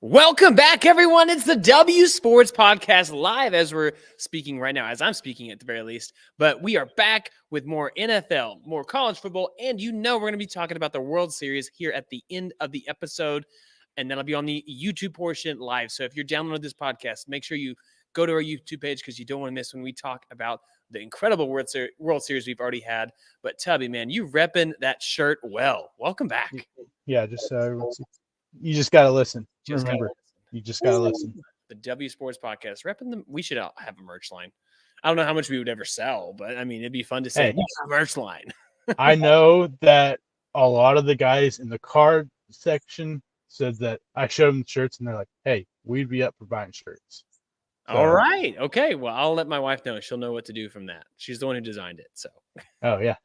Welcome back, everyone. It's the W Sports Podcast live as we're speaking right now, as I'm speaking at the very least. But we are back with more NFL, more college football, and we're going to be talking about the World Series here at the end of the episode. And that'll be on the YouTube portion live. So if you're downloading this podcast, make sure you go to our YouTube page because you don't want to miss when we talk about the incredible World Series we've already had. But Tubby, man, you repping that shirt well. Welcome back. Yeah, you just got to listen. Just gotta Remember, you just got to listen. The W Sports Podcast, repping them. We should have a merch line. I don't know how much we would ever sell, but I mean, it'd be fun to say merch line. I know that a lot of the guys in the card section said that I showed them the shirts and they're like, hey, we'd be up for buying shirts. So, all right. Okay. Well, I'll let my wife know. She'll know what to do from that. She's the one who designed it. So, oh, yeah.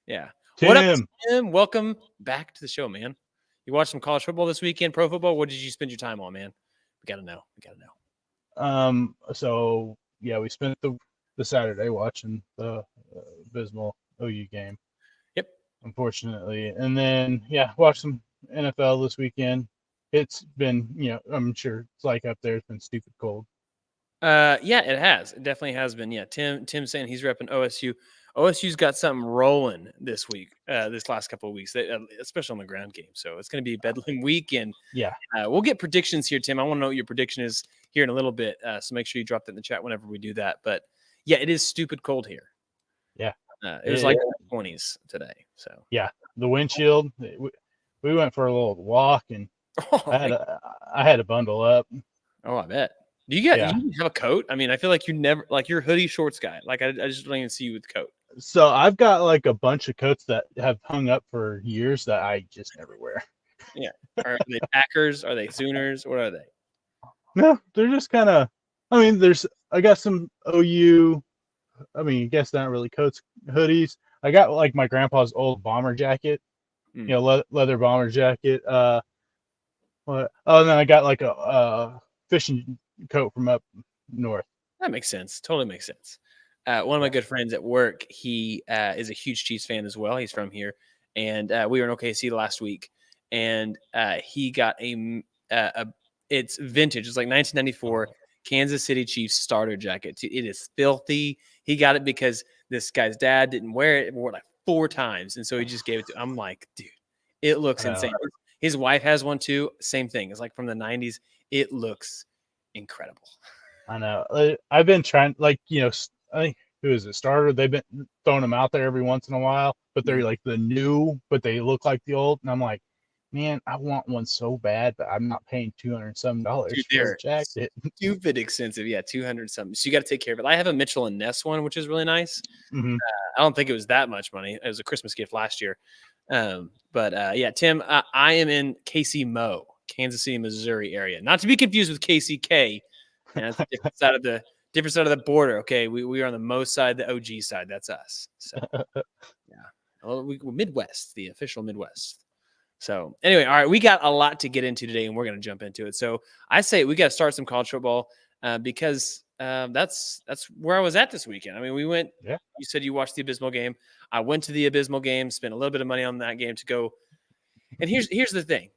Yeah. Tim. What up, Tim? Welcome back to the show, man. You watched some college football this weekend, pro football. What did you spend your time on, man? We got to know. So yeah, we spent the Saturday watching the abysmal OU game. Yep. Unfortunately, and then watched some NFL this weekend. It's been, I'm sure it's like up there. It's been stupid cold. Yeah, it has. It definitely has been. Yeah, Tim's saying he's repping OSU. OSU's got something rolling this week, this last couple of weeks, especially on the ground game. So it's going to be Bedlam week, and we'll get predictions here, Tim. I want to know what your prediction is here in a little bit, so make sure you drop that in the chat whenever we do that. But yeah, it is stupid cold here. Yeah, it was like 20s today. So yeah, the windshield. We went for a little walk, and I had to bundle up. Oh, I bet. Do you have a coat? I mean, I feel like you never you're hoodie shorts guy. Like I just don't even see you with coat. So I've got like a bunch of coats that have hung up for years that I just never wear. Yeah. Are they Packers? Are they Sooners? What are they? No, they're just kind of. I mean, I got some OU. I mean, I guess not really coats, hoodies. I got like my grandpa's old bomber jacket, leather bomber jacket. And then I got like a fishing coat from up north. That makes sense. Totally makes sense. One of my good friends at work, he is a huge Chiefs fan as well. He's from here, and we were in OKC last week, and he got it's vintage. It's like 1994 Kansas City Chiefs starter jacket. It is filthy. He got it because this guy's dad didn't wear it. It wore it like 4 times, and so he just gave it to. I'm like, dude, it looks insane. His wife has one too. Same thing. It's like from the 90s. It looks incredible. I know. I've been trying, I think, who is it? Starter. They've been throwing them out there every once in a while, but they're like the new, but they look like the old. And I'm like, man, I want one so bad, but I'm not paying $200 for a jacket. Stupid expensive. Yeah, 200 something. So you got to take care of it. I have a Mitchell and Ness one, which is really nice. Mm-hmm. I don't think it was that much money. It was a Christmas gift last year. But Tim, I am in KC Mo, Kansas City, Missouri area. Not to be confused with KCK. That's the different side of the border. Okay, we are on the Mo side, the OG side. That's us. So we're Midwest, the official Midwest. So anyway, all right, we got a lot to get into today, and we're going to jump into it. So I say we got to start some college football because that's where I was at this weekend. I mean, we went. Yeah. You said you watched the abysmal game. I went to the abysmal game, spent a little bit of money on that game to go. And here's the thing,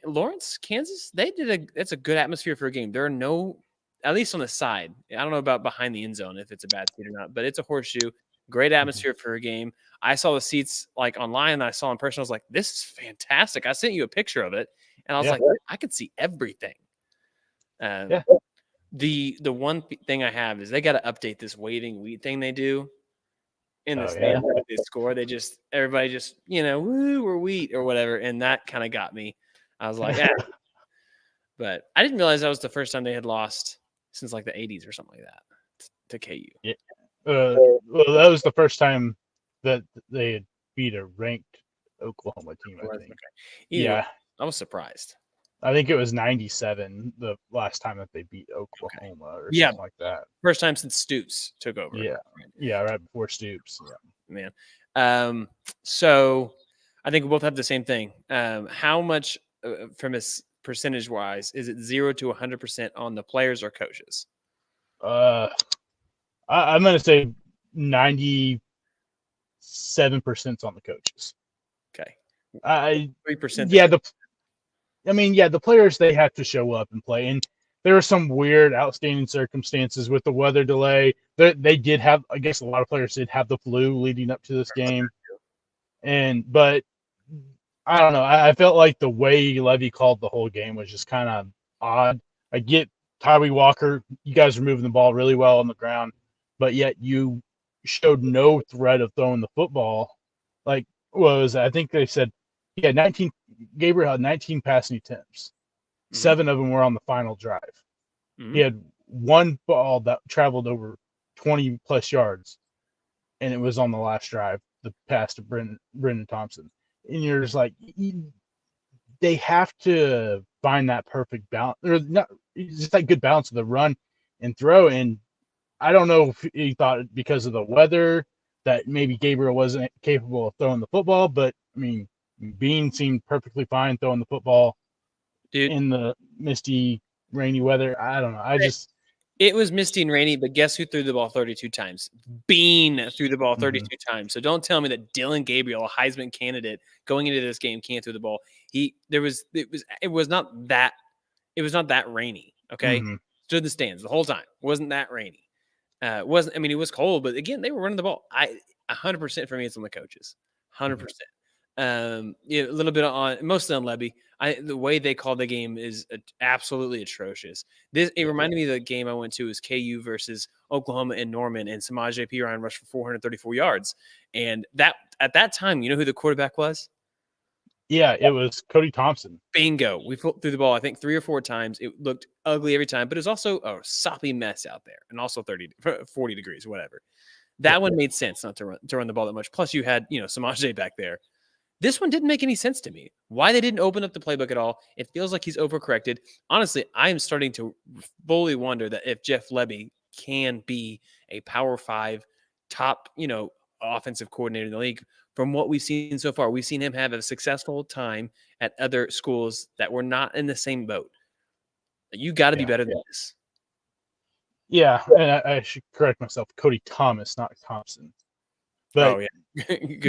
Lawrence, Kansas, it's a good atmosphere for a game. There are no, at least on the side. I don't know about behind the end zone if it's a bad seat or not, but it's a horseshoe. Great atmosphere for a game. I saw the seats like online and I saw in person. I was like, this is fantastic. I sent you a picture of it and I was like, I could see everything. The one thing I have is they got to update this waving wheat thing they do in the stand. They score. Everybody just, woo, we're wheat or whatever. And that kind of got me. I was like, but I didn't realize that was the first time they had lost since like the 80s or something like that to KU. Yeah. Well, that was the first time that they had beat a ranked Oklahoma team, I think. Okay. I was surprised. I think it was 97 the last time that they beat Oklahoma or something like that. First time since Stoops took over. Yeah, right before Stoops. Yeah. Man. So I think we both have the same thing. How much from a percentage wise is it 0 to 100% on the players or coaches? I'm going to say 97% on the coaches. Okay. 3%. I mean, yeah, the players, they have to show up and play. And there were some weird, outstanding circumstances with the weather delay. They did have, I guess, a lot of players did have the flu leading up to this game. But I don't know. I felt like the way Levy called the whole game was just kind of odd. I get Tyree Walker, you guys are moving the ball really well on the ground, but yet you showed no threat of throwing the football. Like, I think they said, yeah, 19. Gabriel had 19 passing attempts. 7 of them were on the final drive. He had one ball that traveled over 20 plus yards, and it was on the last drive, the pass to Brendan Thompson. And you're just like, they have to find that perfect balance, or not, just that good balance of the run and throw. And I don't know if he thought because of the weather that maybe Gabriel wasn't capable of throwing the football, but I mean, Bean seemed perfectly fine throwing the football in the misty, rainy weather. I don't know. It was misty and rainy, but guess who threw the ball 32 times? Bean threw the ball 32 times. So don't tell me that Dylan Gabriel, a Heisman candidate, going into this game can't throw the ball. It was not that rainy. Okay, stood in the stands the whole time. It wasn't that rainy. It was cold, but again, they were running the ball. 100% for me, it's on the coaches. 100%. A little bit on mostly on Levy. The way they called the game is absolutely atrocious. It reminded me of the game I went to was KU versus Oklahoma and Norman, and Samaje Perine rushed for 434 yards. And that at that time, you know who the quarterback was? Yeah, it was Cody Thompson. Bingo. We threw the ball, I think, 3 or 4 times. It looked ugly every time, but it was also a soppy mess out there, and also 40 degrees, whatever. That one made sense not to run the ball that much. Plus, you had Samaje back there. This one didn't make any sense to me. Why they didn't open up the playbook at all? It feels like he's overcorrected. Honestly, I am starting to fully wonder that if Jeff Lebby can be a Power 5 top, offensive coordinator in the league. From what we've seen so far, we've seen him have a successful time at other schools that were not in the same boat. You got to be better than this. Yeah, and I should correct myself. Cody Thomas, not Thompson. But,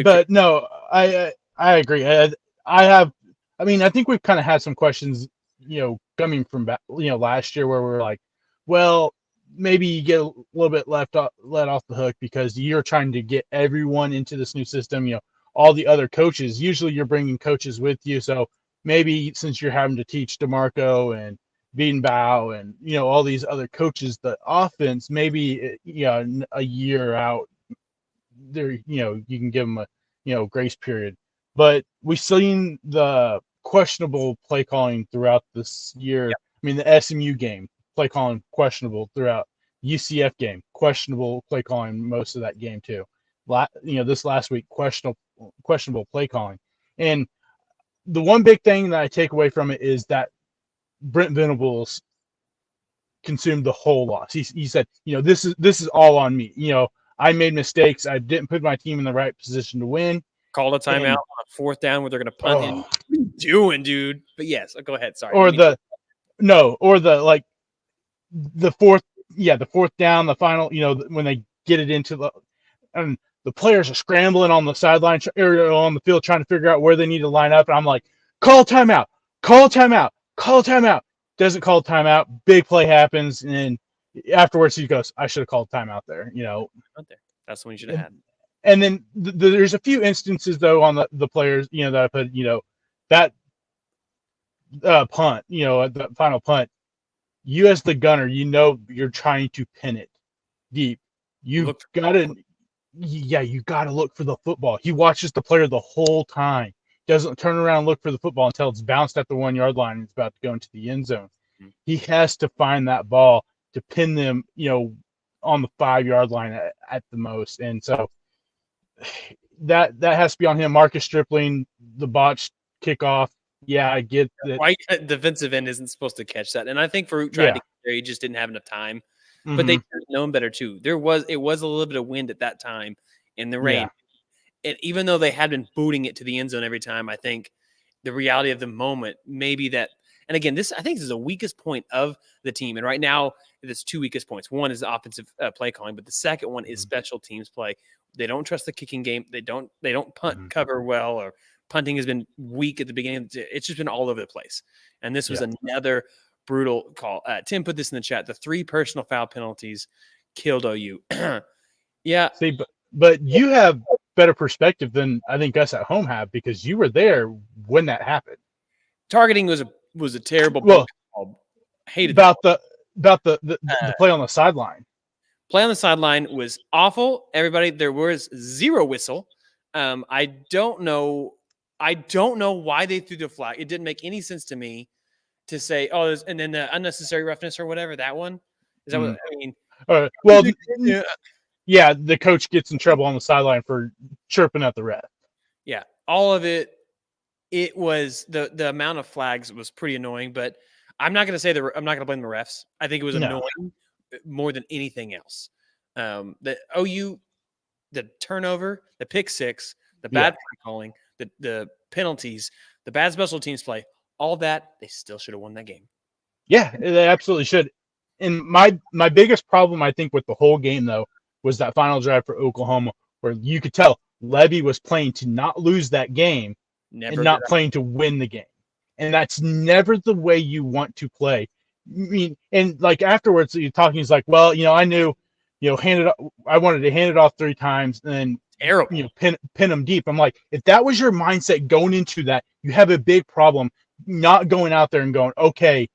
but no, I agree. I think we've kind of had some questions, coming from last year where we're like, well, maybe you get a little bit let off the hook because you're trying to get everyone into this new system. All the other coaches. Usually, you're bringing coaches with you, so maybe since you're having to teach DeMarco and Beanbaugh and all these other coaches, the offense maybe a year out there, you can give them a grace period. But we've seen the questionable play calling throughout this year. Yep. I mean, the SMU game, play calling questionable throughout. UCF game, questionable play calling most of that game too. This last week, questionable play calling. And the one big thing that I take away from it is that Brent Venables consumed the whole loss. He said, this is all on me. I made mistakes. I didn't put my team in the right position to win. Called a timeout on a 4th down where they're going to punt in. What are you doing, dude? But yes, go ahead. Sorry. The 4th down, the final, when they get it into and the players are scrambling on the sideline or on the field trying to figure out where they need to line up. And I'm like, call timeout. Doesn't call timeout. Big play happens. And then afterwards he goes, I should have called timeout there. That's when you should have had. And then there's a few instances though on the players, that I put, that punt, the final punt, you as the gunner, you're trying to pin it deep. You got to look for the football. He watches the player the whole time. Doesn't turn around and look for the football until it's bounced at the 1 yard line and it's about to go into the end zone. Mm-hmm. He has to find that ball to pin them, on the 5 yard line at the most. And so that has to be on him. Marcus Stripling, the botched kickoff. Yeah, I get that. Right, defensive end isn't supposed to catch that, and I think Farouk tried to get there. He just didn't have enough time. But they should have known better too. It was a little bit of wind at that time in the rain. Yeah. And even though they had been booting it to the end zone every time, I think the reality of the moment, maybe that. And again, I think this is the weakest point of the team. And right now, there's 2 weakest points. One is the offensive play calling, but the second one is special teams play. They don't trust the kicking game. They don't punt cover well or punting has been weak at the beginning. It's just been all over the place. And this was another brutal call. Tim put this in the chat. The 3 personal foul penalties killed OU. Yeah. See, but you have better perspective than I think us at home have, because you were there when that happened. Targeting was a terrible call. Hated about the play on the sideline. Play on the sideline was awful. Everybody, there was 0 whistle. I don't know why they threw the flag. It didn't make any sense to me to say, oh, and then the unnecessary roughness or whatever, that one. Is that what I mean? Well, yeah, the coach gets in trouble on the sideline for chirping at the ref. Yeah, all of it. It was the amount of flags was pretty annoying, but I'm not going to blame the refs. I think it was annoying more than anything else. The OU, the turnover, the pick 6, the bad play calling, the penalties, the bad special teams play, all that, they still should have won that game. Yeah, they absolutely should. And my biggest problem, I think, with the whole game, though, was that final drive for Oklahoma, where you could tell Levy was playing to not lose that game and not playing to win the game. And that's never the way you want to play. I mean, and like afterwards, you're talking, he's like, well, I knew, I wanted to hand it off 3 times and then terrible. Pin them deep. I'm like, if that was your mindset going into that, you have a big problem not going out there and going, okay,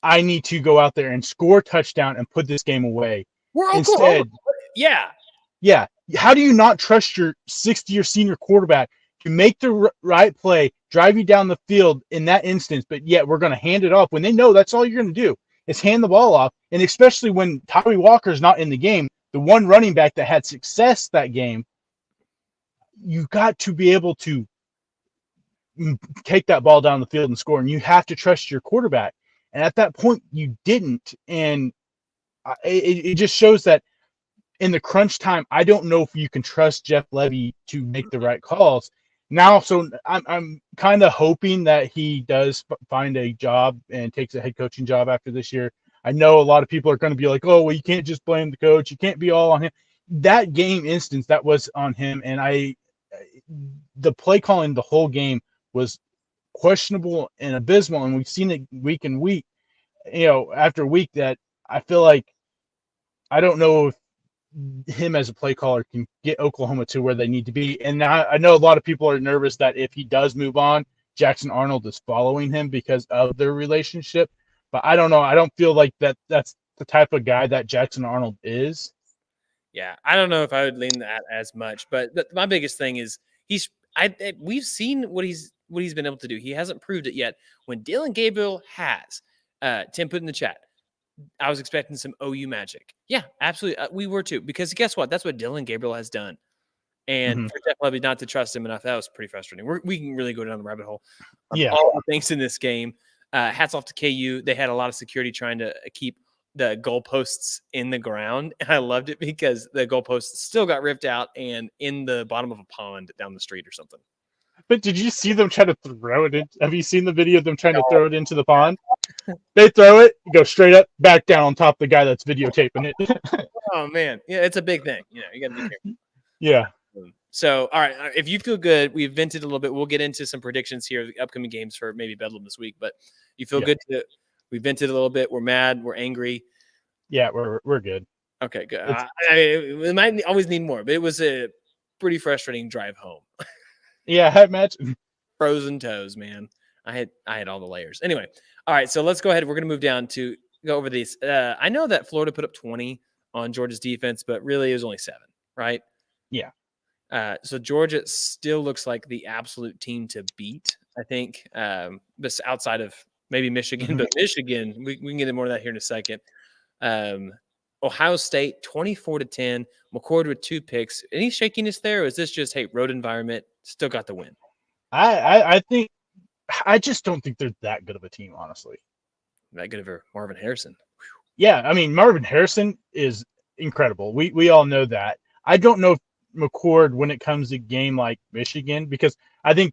I need to go out there and score a touchdown and put this game away. Instead, yeah. How do you not trust your 60-year senior quarterback to make the right play, drive you down the field in that instance, but yet we're going to hand it off when they know that's all you're going to do is hand the ball off? And especially when Tyree Walker's not in the game, the one running back that had success that game, you've got to be able to take that ball down the field and score, and you have to trust your quarterback. And at that point, you didn't. And it just shows that in the crunch time, I don't know if you can trust Jeff Levy to make the right calls. Now, so I'm kind of hoping that he does find a job and takes a head coaching job after this year. I know a lot of people are going to be like, oh, well, you can't just blame the coach. You can't be all on him. That game instance, that was on him. And the play calling the whole game was questionable and abysmal. And we've seen it week and week, after week, that I feel like, I don't know if him as a play caller can get Oklahoma to where they need to be. And I know a lot of people are nervous that if he does move on, Jackson Arnold is following him because of their relationship. But I don't know. I don't feel like that's the type of guy that Jackson Arnold is. Yeah, I don't know if I would lean that as much. But my biggest thing is we've seen what he's been able to do. He hasn't proved it yet. When Dillon Gabriel has, Tim put in the chat, I was expecting some OU magic. Yeah, absolutely. We were too, because guess what? That's what Dillon Gabriel has done. And for Jeff Levy not to trust him enough, that was pretty frustrating. We can really go down the rabbit hole. All the things in this game. Hats off to KU. They had a lot of security trying to keep the goalposts in the ground. And I loved it because the goalposts still got ripped out and in the bottom of a pond down the street or something. But did you see them try to throw it in? Have you seen the video of them trying to throw it into the pond? They throw it, go straight up, back down on top of the guy that's videotaping it. Oh, man. Yeah, it's a big thing. You got to be careful. Yeah. So, all right, if you feel good, we've vented a little bit. We'll get into some predictions here, the upcoming games for maybe Bedlam this week. But you feel good? We vented a little bit. We're mad. We're angry. Yeah, we're good. Okay, good. We might always need more, but it was a pretty frustrating drive home. Yeah, I imagine. Frozen toes, man. I had all the layers. Anyway, all right, so let's go ahead. We're going to move down to go over these. I know that Florida put up 20 on Georgia's defense, but really it was only 7, right? Yeah. So Georgia still looks like the absolute team to beat, I think, but outside of maybe Michigan. But Michigan, we can get into more of that here in a second. Ohio State, 24-10. McCord with 2 picks. Any shakiness there, or is this just, hey, road environment, still got the win? I think I just don't think they're that good of a team, honestly. That good of a Marvin Harrison. Yeah, I mean, Marvin Harrison is incredible. We all know that. I don't know if McCord, when it comes to a game like Michigan, because I think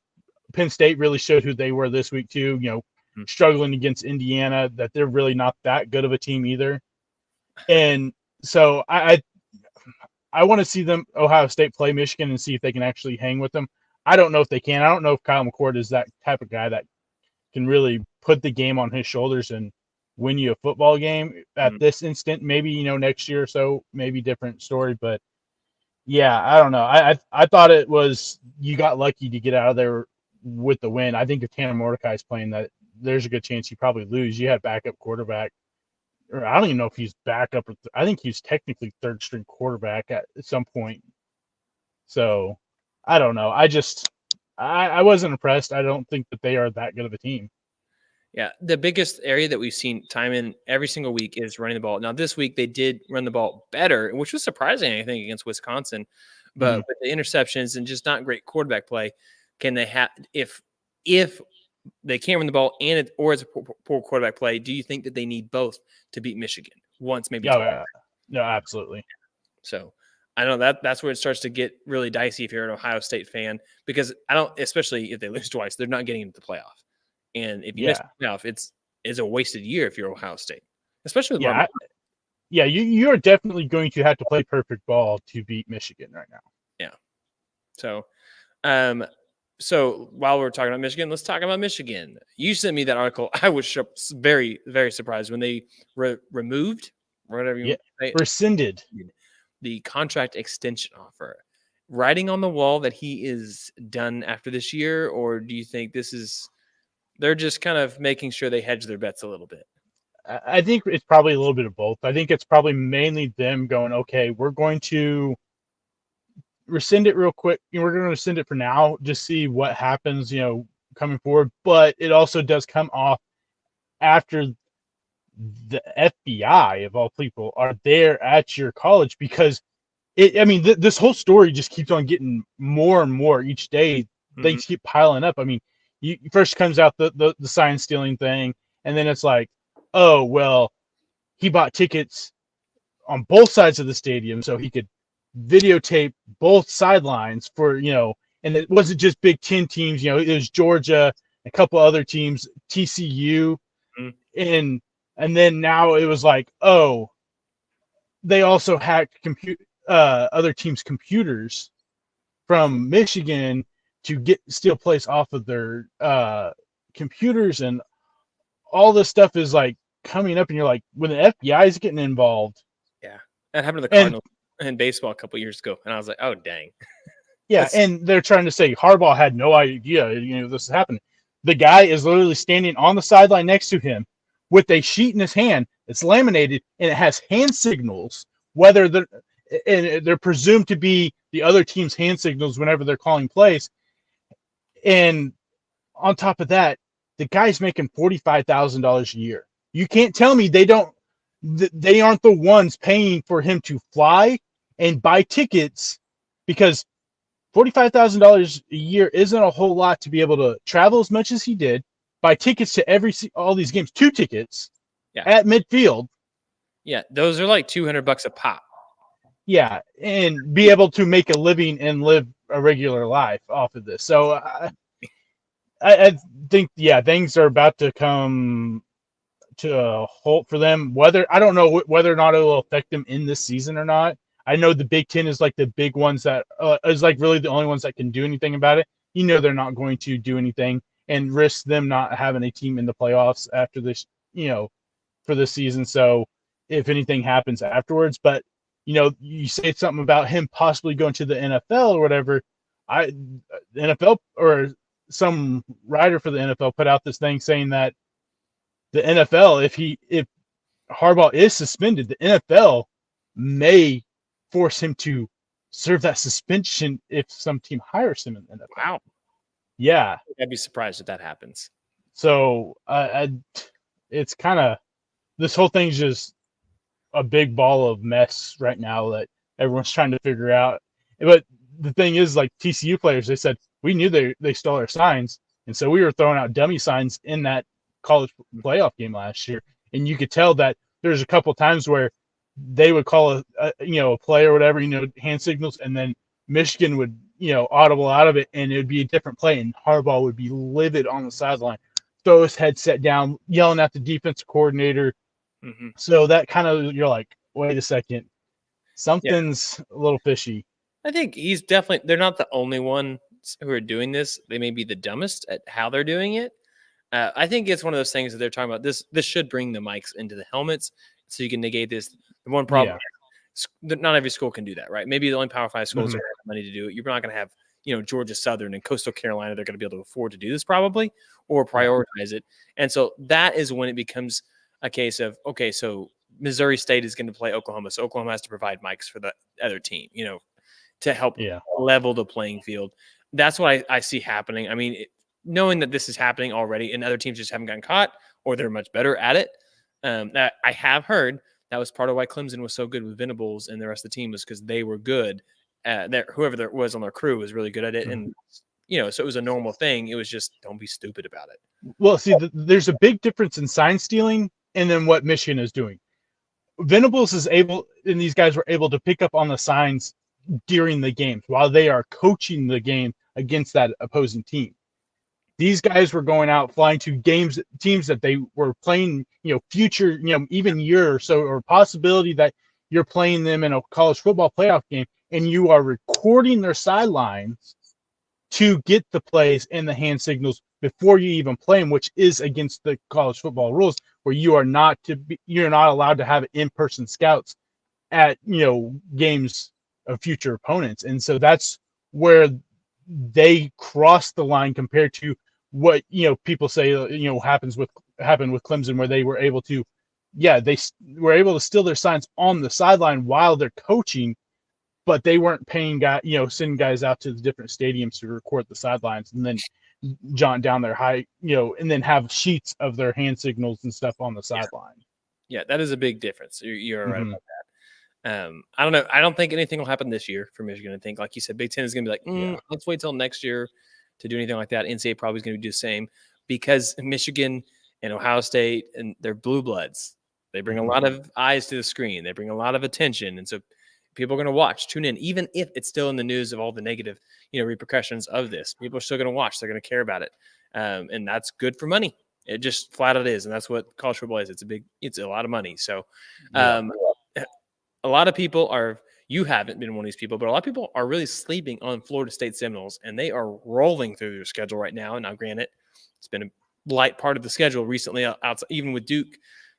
Penn State really showed who they were this week too, struggling against Indiana, that they're really not that good of a team either. And so I want to see Ohio State play Michigan and see if they can actually hang with them. I don't know if they can. I don't know if Kyle McCord is that type of guy that can really put the game on his shoulders and win you a football game at this instant. Maybe, next year or so, maybe different story. But yeah, I don't know. I thought it was, you got lucky to get out of there with the win. I think if Tanner Mordecai's playing, that there's a good chance you probably lose. You had backup quarterback, or I don't even know if he's backup. I think he's technically third string quarterback at some point. So I don't know. I wasn't impressed. I don't think that they are that good of a team. Yeah, the biggest area that we've seen time in every single week is running the ball. Now, this week they did run the ball better, which was surprising, I think, against Wisconsin. But with the interceptions and just not great quarterback play, can they have if they can't run the ball or it's a poor quarterback play? Do you think that they need both to beat Michigan once, maybe? Yeah, no, absolutely. So I know that's where it starts to get really dicey if you're an Ohio State fan, because especially if they lose twice, they're not getting into the playoff. And if you miss the playoff, it's a wasted year if you're Ohio State, especially with you are definitely going to have to play perfect ball to beat Michigan right now. Yeah. So, so while we're talking about Michigan, let's talk about Michigan. You sent me that article. I was very, very surprised when they removed, or whatever you say, rescinded the contract extension offer. Writing on the wall that he is done after this year, or do you think they're just kind of making sure they hedge their bets a little bit? I think it's probably a little bit of both. I think it's probably mainly them going, okay, we're going to rescind it real quick. We're going to rescind it for now, just see what happens, coming forward. But it also does come off after the FBI, of all people, are there at your college, because this whole story just keeps on getting more and more each day. Things keep piling up. You first comes out the sign stealing thing, and then it's like, oh, well, he bought tickets on both sides of the stadium so he could videotape both sidelines for, and it wasn't just Big Ten teams, it was Georgia, a couple other teams, TCU, and then now it was like, oh, they also hacked other teams' computers from Michigan to steal plays off of their computers, and all this stuff is like coming up, and you're like, when the FBI is getting involved. Yeah, that happened to the Cardinals in baseball a couple years ago, and I was like, oh dang. Yeah, and they're trying to say Harbaugh had no idea, this is happening. The guy is literally standing on the sideline next to him with a sheet in his hand. It's laminated, and it has hand signals, whether they're presumed to be the other team's hand signals whenever they're calling plays. And on top of that, the guy's making $45,000 a year. You can't tell me they aren't the ones paying for him to fly and buy tickets, because $45,000 a year isn't a whole lot to be able to travel as much as he did, buy tickets to all these games, 2 tickets at midfield. Yeah, those are like $200 a pop. Yeah, and be able to make a living and live a regular life off of this. So I think, things are about to come to a halt for them. I don't know whether or not it will affect them in this season or not. I know the Big Ten is like the big ones that is like really the only ones that can do anything about it. They're not going to do anything and risk them not having a team in the playoffs after this, for this season. So if anything happens afterwards, but you say something about him possibly going to the NFL or whatever. The NFL or some writer for the NFL put out this thing saying that the NFL, if Harbaugh is suspended, the NFL may force him to serve that suspension if some team hires him in the NFL. Wow. Yeah. I'd be surprised if that happens. So it's kind of, this whole thing's just a big ball of mess right now that everyone's trying to figure out. But the thing is, like, TCU players, they said, we knew they stole our signs, and so we were throwing out dummy signs in that college playoff game last year. And you could tell that there's a couple times where they would call a play or whatever, hand signals, and then Michigan would, audible out of it, and it would be a different play, and Harbaugh would be livid on the sideline, throw his headset down, yelling at the defensive coordinator. So that kind of, you're like, wait a second, something's a little fishy. I think they're not the only one students who are doing this, they may be the dumbest at how they're doing it. I think it's one of those things that they're talking about. This should bring the mics into the helmets so you can negate this. The one problem, not every school can do that, right? Maybe the only Power 5 schools are going to have money to do it. You're not going to have, Georgia Southern and Coastal Carolina. They're going to be able to afford to do this probably or prioritize it. And so that is when it becomes a case of, okay, so Missouri State is going to play Oklahoma. So Oklahoma has to provide mics for the other team, to help level the playing field. That's what I see happening. I mean, knowing that this is happening already and other teams just haven't gotten caught or they're much better at it. That I have heard that was part of why Clemson was so good with Venables and the rest of the team was because they were good at that. Whoever there was on their crew was really good at it. And, so it was a normal thing. It was just, don't be stupid about it. Well, see, there's a big difference in sign stealing and then what Michigan is doing. Venables is able, and these guys were able to pick up on the signs during the games while they are coaching the game against that opposing team. These guys were going out, flying to teams that they were playing, future, even year or so, or possibility that you're playing them in a college football playoff game, and you are recording their sidelines to get the plays and the hand signals before you even play them, which is against the college football rules, where you're not allowed to have in-person scouts at games of future opponents, and so that's where they cross the line compared to what people say happened with Clemson, where they were able to, they were able to steal their signs on the sideline while they're coaching, but they weren't paying sending guys out to the different stadiums to record the sidelines and then jot down their and then have sheets of their hand signals and stuff on the sideline. Yeah, that is a big difference. You're right about that. I don't know. I don't think anything will happen this year for Michigan. I think, like you said, Big Ten is going to be like, let's wait till next year to do anything like that. NCAA probably is going to do the same because Michigan and Ohio State and they're blue bloods. They bring a lot of eyes to the screen. They bring a lot of attention. And so people are going to watch, tune in, even if it's still in the news of all the negative, repercussions of this. People are still going to watch. They're going to care about it. And that's good for money. It just flat out is. And that's what college football is. It's a lot of money. So a lot of people you haven't been one of these people, but a lot of people are really sleeping on Florida State Seminoles, and they are rolling through their schedule right now. And now, granted, it's been a light part of the schedule recently, outside, even with Duke.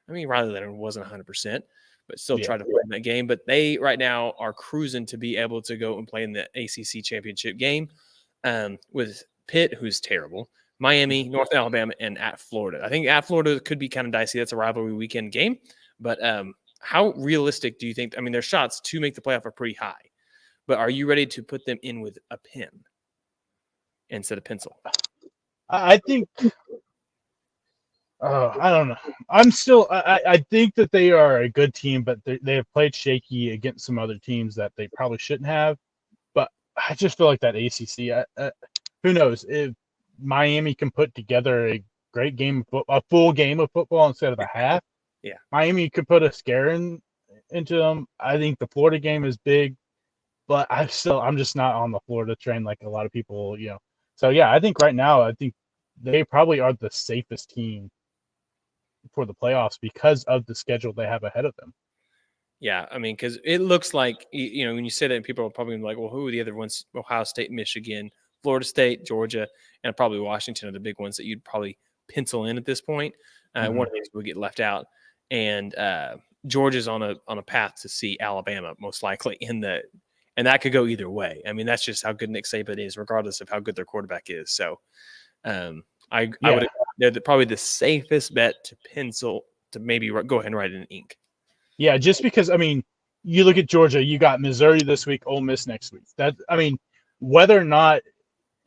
I mean, Riley Leonard wasn't 100%, but still tried to win that game. But they right now are cruising to be able to go and play in the ACC championship game with Pitt, who's terrible, Miami, North Alabama, and at Florida. I think at Florida could be kind of dicey. That's a rivalry weekend game, but how realistic do you think? I mean, their shots to make the playoff are pretty high, but are you ready to put them in with a pen instead of pencil? I think. I don't know. I think that they are a good team, but they have played shaky against some other teams that they probably shouldn't have. But I just feel like that ACC. Who knows if Miami can put together a great game, a full game of football instead of a half. Yeah, Miami could put a scare into them. I think the Florida game is big, but I'm just not on the Florida train like a lot of people, So yeah, I think right now, they probably are the safest team for the playoffs because of the schedule they have ahead of them. Yeah, I mean, because it looks like when you say that, people are probably like, well, who are the other ones? Ohio State, Michigan, Florida State, Georgia, and probably Washington are the big ones that you'd probably pencil in at this point. One of these will get left out. And Georgia's on a path to see Alabama most likely and that could go either way. I mean, that's just how good Nick Saban is, regardless of how good their quarterback is. So I would they're probably the safest bet to pencil to maybe go ahead and write it in ink. Yeah, just because you look at Georgia, you got Missouri this week, Ole Miss next week. Whether or not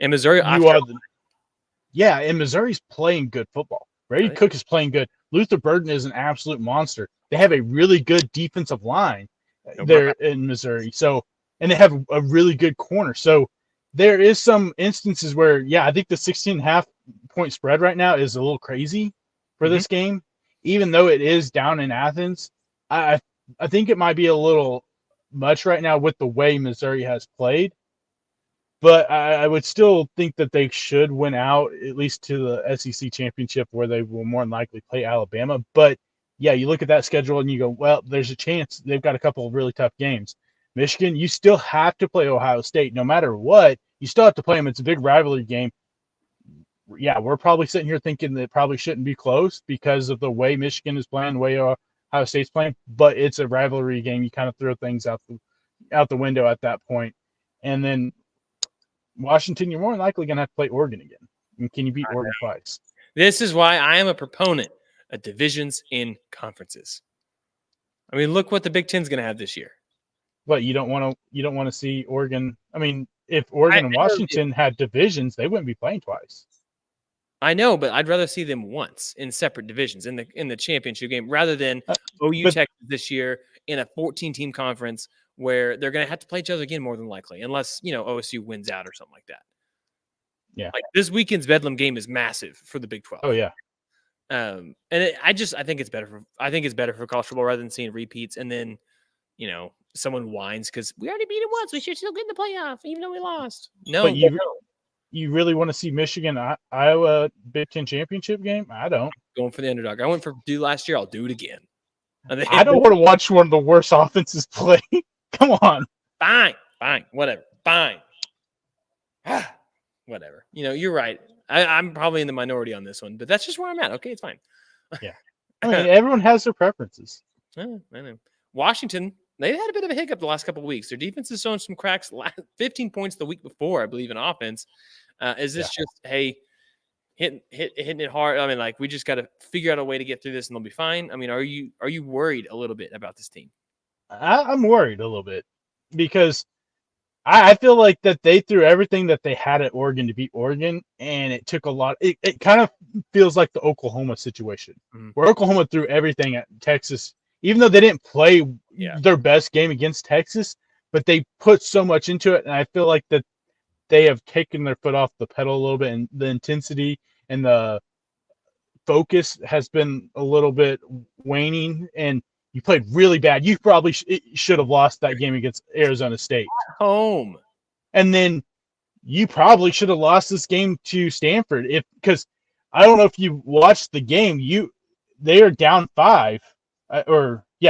and Missouri, and Missouri's playing good football. Brady Cook is playing good. Luther Burden is an absolute monster. They have a really good defensive line there in Missouri. So, and they have a really good corner. So there is some instances where, I think the 16.5 point spread right now is a little crazy for this game, even though it is down in Athens. I think it might be a little much right now with the way Missouri has played. But I would still think that they should win out at least to the SEC championship, where they will more than likely play Alabama. But you look at that schedule and you go, well, there's a chance. They've got a couple of really tough games. Michigan, you still have to play Ohio State no matter what. you still have to play them. It's a big rivalry game. Yeah, we're probably sitting here thinking that it probably shouldn't be close because of the way Michigan is playing, the way Ohio State's playing. But it's a rivalry game. You kind of throw things out the window at that point. And then Washington, you're more than likely going to have to play Oregon again. And can you beat Oregon twice? This is why I am a proponent of divisions in conferences. I mean, look what the Big Ten's going to have this year. But you don't want to see Oregon. I mean, if Oregon and Washington had divisions, they wouldn't be playing twice. I know, but I'd rather see them once in separate divisions in the championship game rather than OU Texas this year in a 14-team conference where they're going to have to play each other again more than likely, unless OSU wins out or something like that. Yeah, like this weekend's Bedlam game is massive for the Big 12. Oh yeah, and I think it's better for college football rather than seeing repeats and then someone whines because we already beat it once. We should still get in the playoff even though we lost. No, but you really want to see Michigan Iowa Big Ten championship game? I don't. Going for the underdog. I went for Purdue last year. I'll do it again. I don't want to watch one of the worst offenses play. Come on. Fine. Whatever. Fine. Whatever. You're right. I'm probably in the minority on this one, but that's just where I'm at. Okay, it's fine. Yeah. I mean, everyone has their preferences. I know. Washington, they had a bit of a hiccup the last couple of weeks. Their defense has shown some cracks. 15 points the week before, I believe, in offense. Is this just, hey, hitting it hard? I mean, like, we just got to figure out a way to get through this and they'll be fine. I mean, are you worried a little bit about this team? I'm worried a little bit because I feel like that they threw everything that they had at Oregon to beat Oregon, and it took a lot. It kind of feels like the Oklahoma situation, where Oklahoma threw everything at Texas, even though they didn't play their best game against Texas, but they put so much into it, and I feel like that they have taken their foot off the pedal a little bit, and the intensity and the focus has been a little bit waning, and you played really bad. You probably should have lost that game against Arizona State. Home. And then you probably should have lost this game to Stanford because I don't know if you watched the game. They are down 5, I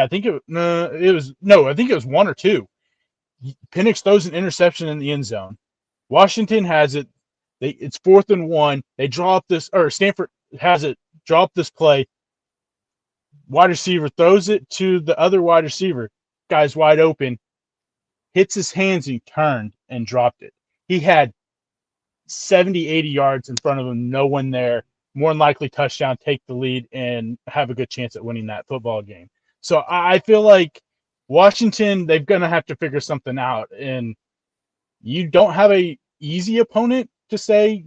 think it was 1 or 2. Penix throws an interception in the end zone. Washington has it. It's 4th and 1. They draw up this, or Stanford has it. Draw up this play. Wide receiver throws it to the other wide receiver. Guy's wide open. Hits his hands. He turned and dropped it. He had 70, 80 yards in front of him. No one there. More than likely touchdown, take the lead, and have a good chance at winning that football game. So I feel like Washington, they're going to have to figure something out. And you don't have a easy opponent to say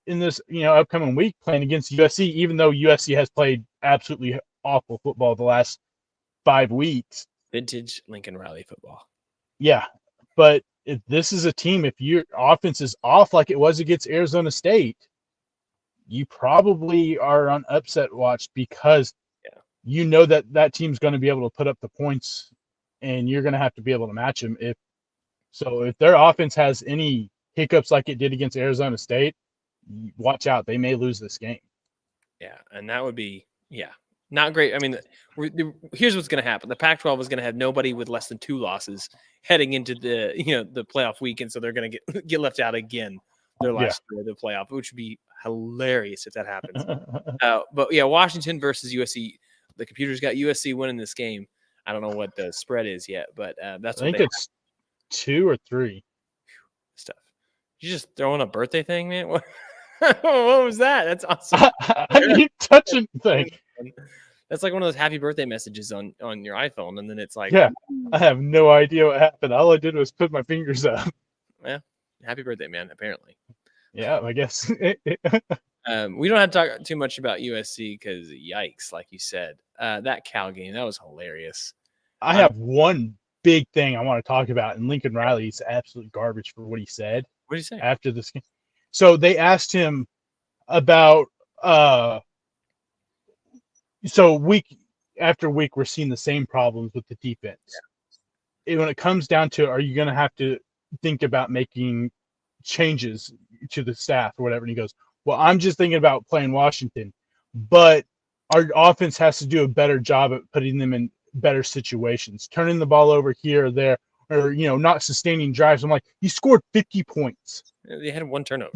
in this upcoming week playing against USC, even though USC has played absolutely awful football the last 5 weeks. Vintage Lincoln Riley football. Yeah, but if this is a team, if your offense is off like it was against Arizona State, you probably are on upset watch because you know that team's going to be able to put up the points, and you're going to have to be able to match them. If their offense has any hiccups like it did against Arizona State, watch out. They may lose this game. Yeah, and that would be not great. I mean, here's what's going to happen. The Pac-12 is going to have nobody with less than 2 losses heading into the playoff weekend, so they're going to get left out again their last year of the playoff, which would be hilarious if that happens. But yeah, Washington versus USC. The computer's got USC winning this game. I don't know what the spread is yet, but that's what I think it's 2 or 3. Stuff. You just throwing a birthday thing, man? What was that? That's awesome. I keep touching thing. That's like one of those happy birthday messages on your iPhone, and then it's like, yeah, I have no idea what happened. All I did was put my fingers up. Yeah, happy birthday, man. Apparently. Yeah, I guess. We don't have to talk too much about USC because yikes, like you said, that Cal game, that was hilarious. I have one big thing I want to talk about, and Lincoln Riley is absolute garbage for what he said. What did he say after this game? So they asked him about so week after week we're seeing the same problems with the defense. Yeah. When it comes down to, are you going to have to think about making changes to the staff or whatever? And he goes, well, I'm just thinking about playing Washington, but our offense has to do a better job at putting them in better situations, turning the ball over here or there, or not sustaining drives. I'm like, you scored 50 points. They had one turnover.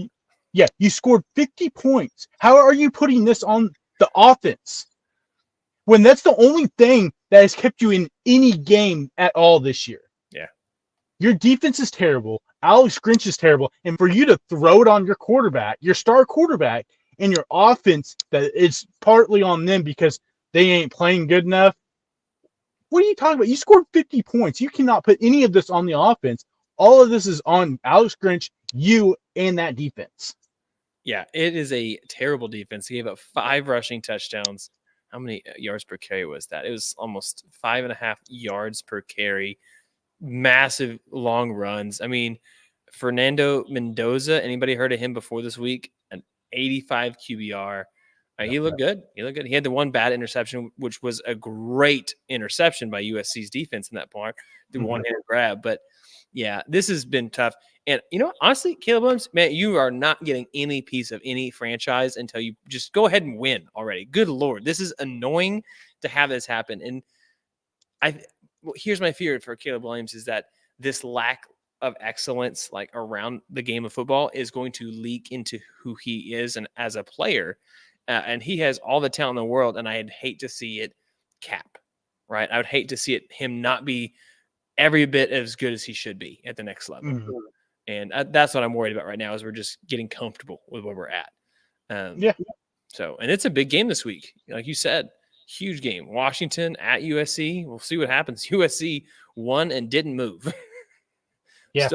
Yeah, you scored 50 points. How are you putting this on the offense when that's the only thing that has kept you in any game at all this year? Yeah. Your defense is terrible. Alex Grinch is terrible. And for you to throw it on your quarterback, your star quarterback, and your offense, that it's partly on them because they ain't playing good enough. What are you talking about? You scored 50 points. You cannot put any of this on the offense. All of this is on Alex Grinch, you, and that defense. Yeah, it is a terrible defense. He gave up 5 rushing touchdowns. How many yards per carry was that? It was almost 5.5 yards per carry. Massive long runs. I mean, Fernando Mendoza, anybody heard of him before this week? An 85 QBR. He looked good. He looked good. He had the one bad interception, which was a great interception by USC's defense in that part, the one-handed grab. But, yeah, this has been tough. And, honestly, Caleb Williams, man, you are not getting any piece of any franchise until you just go ahead and win already. Good Lord. This is annoying to have this happen. And here's my fear for Caleb Williams is that this lack of excellence, like around the game of football, is going to leak into who he is and as a player. And he has all the talent in the world, and I'd hate to see it cap, right? I would hate to see him not be every bit as good as he should be at the next level. Mm-hmm. And that's what I'm worried about right now is we're just getting comfortable with where we're at. Yeah. So, and it's a big game this week. Like you said, huge game. Washington at USC. We'll see what happens. USC won and didn't move. Yeah,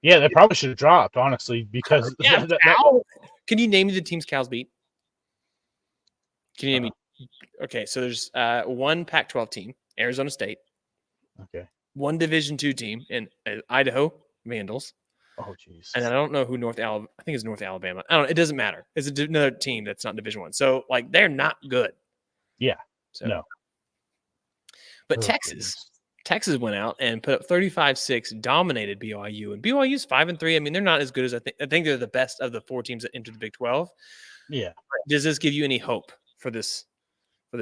yeah, they probably should have dropped, honestly, because Can you name me the teams Cal's beat? Can you name me? Okay, so there's one Pac-12 team, Arizona State. Okay. One Division II team in Idaho, Vandals. Oh, jeez. And I don't know who I think it's North Alabama. I don't know. It doesn't matter. It's another team that's not Division I. So, like, they're not good. Yeah. So. No. But Texas went out and put up 35-6, dominated BYU. And BYU's 5-3. I mean, they're not as good as I think. I think they're the best of the 4 teams that entered the Big 12. Yeah. Does this give you any hope for this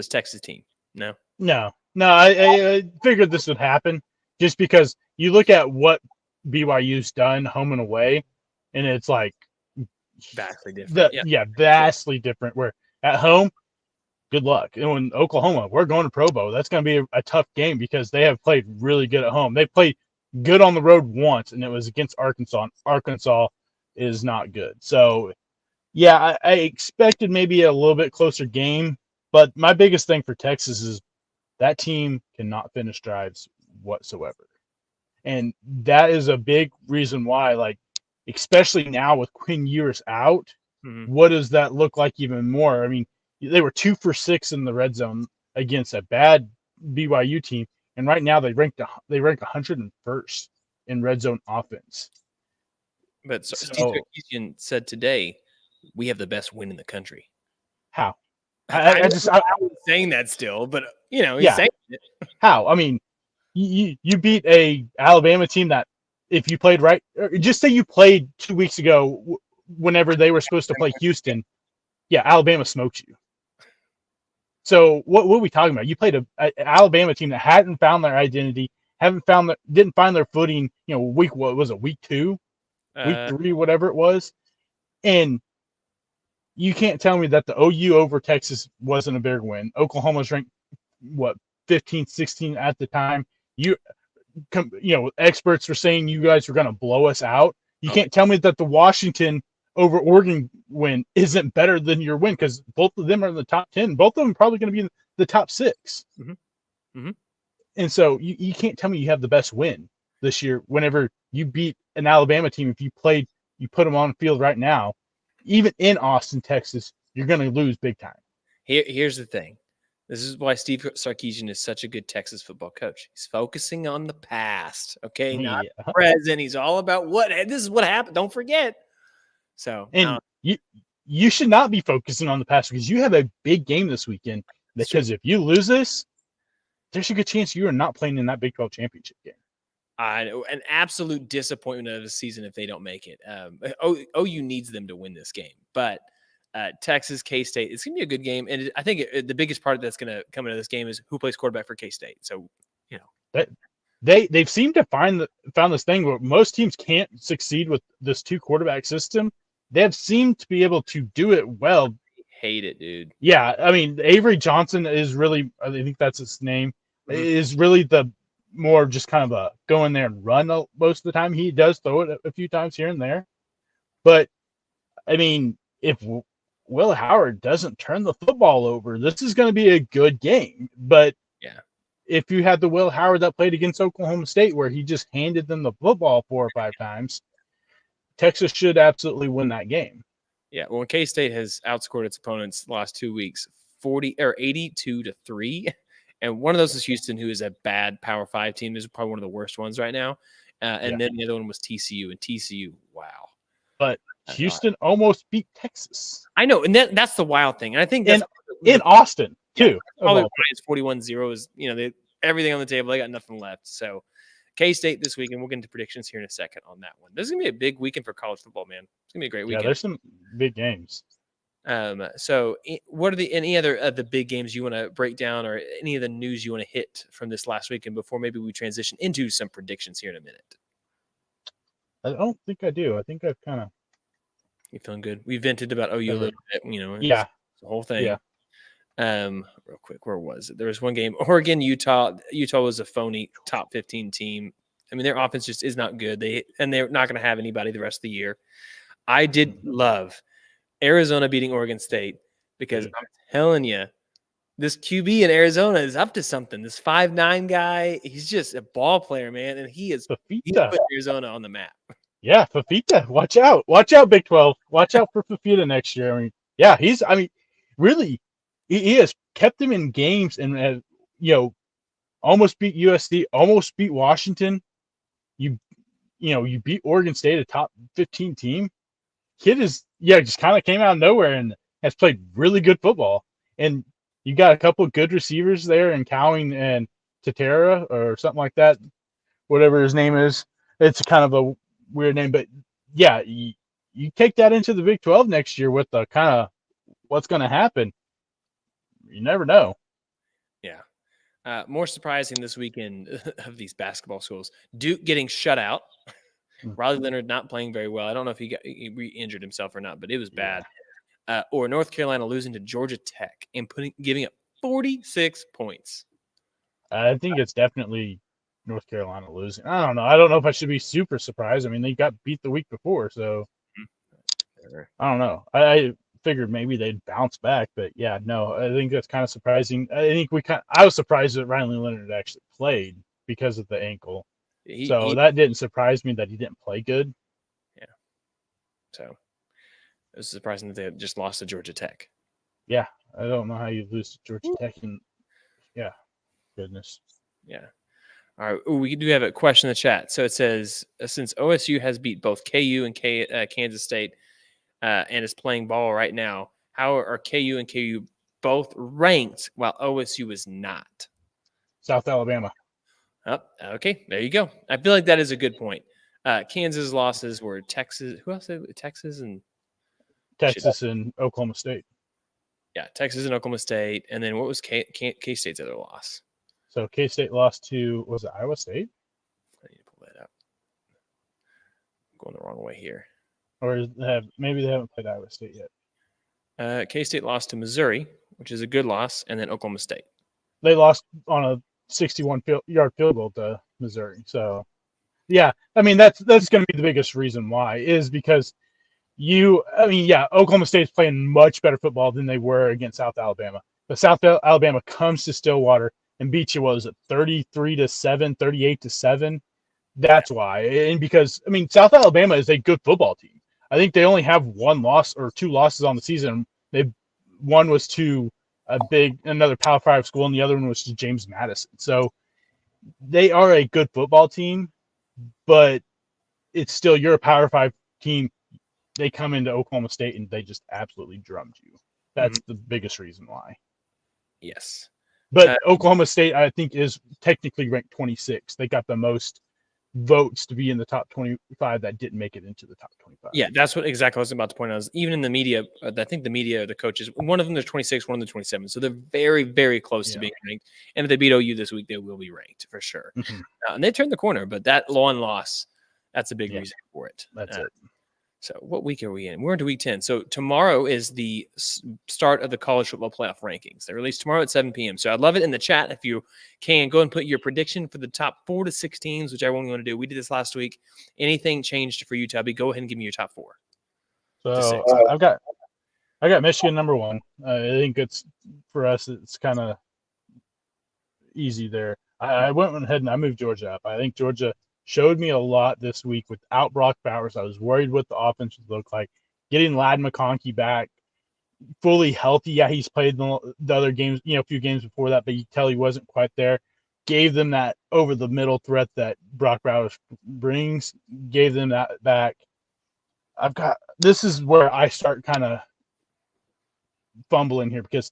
Texas team? No. No. I figured this would happen just because you look at what BYU's done home and away, and it's like vastly different. Vastly different. Where at home, good luck. And when Oklahoma, we're going to Provo. That's going to be a tough game because they have played really good at home. They played good on the road once, and it was against Arkansas. And Arkansas is not good. So, yeah, I expected maybe a little bit closer game. But my biggest thing for Texas is that team cannot finish drives whatsoever. And that is a big reason why, like, especially now with Quinn Ewers out, what does that look like even more? I mean, they were 2 for 6 in the red zone against a bad BYU team, and right now they rank 101st in red zone offense. But Steve Sarkisian said today, we have the best win in the country. How? I was saying that still, but he's saying it. How? I mean, you beat a Alabama team that if you played right, just say you played 2 weeks ago, whenever they were supposed to play Houston. Yeah, Alabama smoked you. So what are we talking about? You played an Alabama team that hadn't found their identity, didn't find their footing. Week 2, week 3, whatever it was, and you can't tell me that the OU over Texas wasn't a big win. Oklahoma's ranked 15, 16 at the time. Experts were saying you guys were going to blow us out. You can't tell me that the Washington over Oregon win isn't better than your win because both of them are in the top 10. Both of them are probably going to be in the top 6. And so you can't tell me you have the best win this year whenever you beat an Alabama team. If you put them on the field right now, even in Austin, Texas, you're going to lose big time. Here's the thing. This is why Steve Sarkisian is such a good Texas football coach. He's focusing on the past, okay? Not the present. He's all about this is what happened. Don't forget. So, and you should not be focusing on the past because you have a big game this weekend. Because if you lose this, there's a good chance you are not playing in that Big 12 championship game. An absolute disappointment of the season if they don't make it. OU needs them to win this game, but Texas, K-State, it's going to be a good game. And I think the biggest part that's going to come into this game is who plays quarterback for K-State. So, they've seemed to found this thing where most teams can't succeed with this 2 quarterback system. They've seemed to be able to do it well. Hate it, dude. Yeah, I mean Avery Johnson is really, I think that's his name, is really the more just kind of a go in there and run most of the time. He does throw it a few times here and there, but I mean, if Will Howard doesn't turn the football over, this is going to be a good game. But yeah, if you had the Will Howard that played against Oklahoma State where he just handed them the football 4 or 5 times, Texas should absolutely win that game. Yeah, well, K-State has outscored its opponents the last 2 weeks 82-3, and one of those is Houston, who is a bad Power 5 team. This is probably one of the worst ones right now. And then the other one was TCU, and TCU, wow. But Houston almost beat Texas. I know, and that's the wild thing. And I think that's in Austin too. Probably why it's 41-0 is, everything on the table. They got nothing left. So K-State this weekend. We'll get into predictions here in a second on that one. This is gonna be a big weekend for college football, man. It's gonna be a great weekend. Yeah, there's some big games. So what are any other of the big games you want to break down, or any of the news you want to hit from this last weekend before maybe we transition into some predictions here in a minute? I don't think I do. I think I've kind of. You feeling good? We vented about OU a little bit, Yeah, the whole thing. Yeah. Real quick, where was it? There was one game, Oregon, Utah. Utah was a phony top 15 team. I mean, their offense just is not good. They're not going to have anybody the rest of the year. I did love Arizona beating Oregon State because I'm telling you, this QB in Arizona is up to something. This 5'9" guy, he's just a ball player, man, and he put Arizona on the map. Yeah, Fafita, watch out, Big 12. Watch out for Fafita next year. I mean, yeah, really, he has kept them in games and almost beat USC, almost beat Washington. You beat Oregon State, a top 15 team. Kid just kind of came out of nowhere and has played really good football. And you got a couple of good receivers there in Cowing and Tatera or something like that, whatever his name is. It's kind of a weird name, but yeah, you take that into the Big 12 next year with the kind of what's going to happen. You never know. Yeah. More surprising this weekend of these basketball schools, Duke getting shut out. Riley Leonard not playing very well. I don't know if he re-injured himself or not, but it was bad. Or North Carolina losing to Georgia Tech and giving up 46 points. I think it's definitely North Carolina losing. I don't know. I don't know if I should be super surprised. I mean, they got beat the week before, so I don't know. I figured maybe they'd bounce back, but yeah, no. I think that's kind of surprising. I think I was surprised that Riley Leonard actually played because of the ankle. That didn't surprise me that he didn't play good. Yeah. So it was surprising that they had just lost to Georgia Tech. Yeah, I don't know how you lose to Georgia Tech. And yeah, goodness. Yeah. All right. We do have a question in the chat. So it says, since OSU has beat both KU and Kansas State and is playing ball right now, how are KU and KU both ranked while OSU is not? South Alabama. Oh, okay. There you go. I feel like that is a good point. Kansas losses were Texas. Who else? Texas and Oklahoma State. Yeah, Texas and Oklahoma State. And then what was K-State's other loss? So K-State lost to, was it Iowa State? I need to pull that up. I'm going the wrong way here. Or maybe they haven't played Iowa State yet. K-State lost to Missouri, which is a good loss, and then Oklahoma State. They lost on a 61-yard field goal to Missouri. So, yeah, I mean, that's going to be the biggest reason why, is because Oklahoma State is playing much better football than they were against South Alabama. But South Alabama comes to Stillwater and beats you, 33-7, 38-7. That's why. And because, South Alabama is a good football team. I think they only have one loss or two losses on the season. One was to another Power 5 school, and the other one was to James Madison. So they are a good football team, but it's still, you're a Power 5 team. They come into Oklahoma State and they just absolutely drummed you. That's the biggest reason why. Yes. But Oklahoma State, I think, is technically ranked 26. They got the most votes to be in the top 25 that didn't make it into the top 25. Yeah, that's what exactly I was about to point out. Is even in the media, I think the media, the coaches, one of them there's 26, one of them 27, so they're very, very close to being ranked. And if they beat OU this week, they will be ranked for sure. Mm-hmm. And they turned the corner, but that one loss, that's a big reason for it. That's it. So what week are we in? We're into week 10. So tomorrow is the start of the college football playoff rankings. They release tomorrow at 7 p.m. So I'd love it in the chat if you can go and put your prediction for the top 4 to 6 teams, whichever one you want to do. We did this last week. Anything changed for you, Tubby? Go ahead and give me your top 4. So I got Michigan number 1. I think it's for us. It's kind of easy there. I went ahead and I moved Georgia up. I think Georgia showed me a lot this week without Brock Bowers. I was worried what the offense would look like. Getting Ladd McConkey back, fully healthy. Yeah, he's played the other games, a few games before that, but you tell he wasn't quite there. Gave them that over the middle threat that Brock Bowers brings. Gave them that back. This is where I start kind of fumbling here because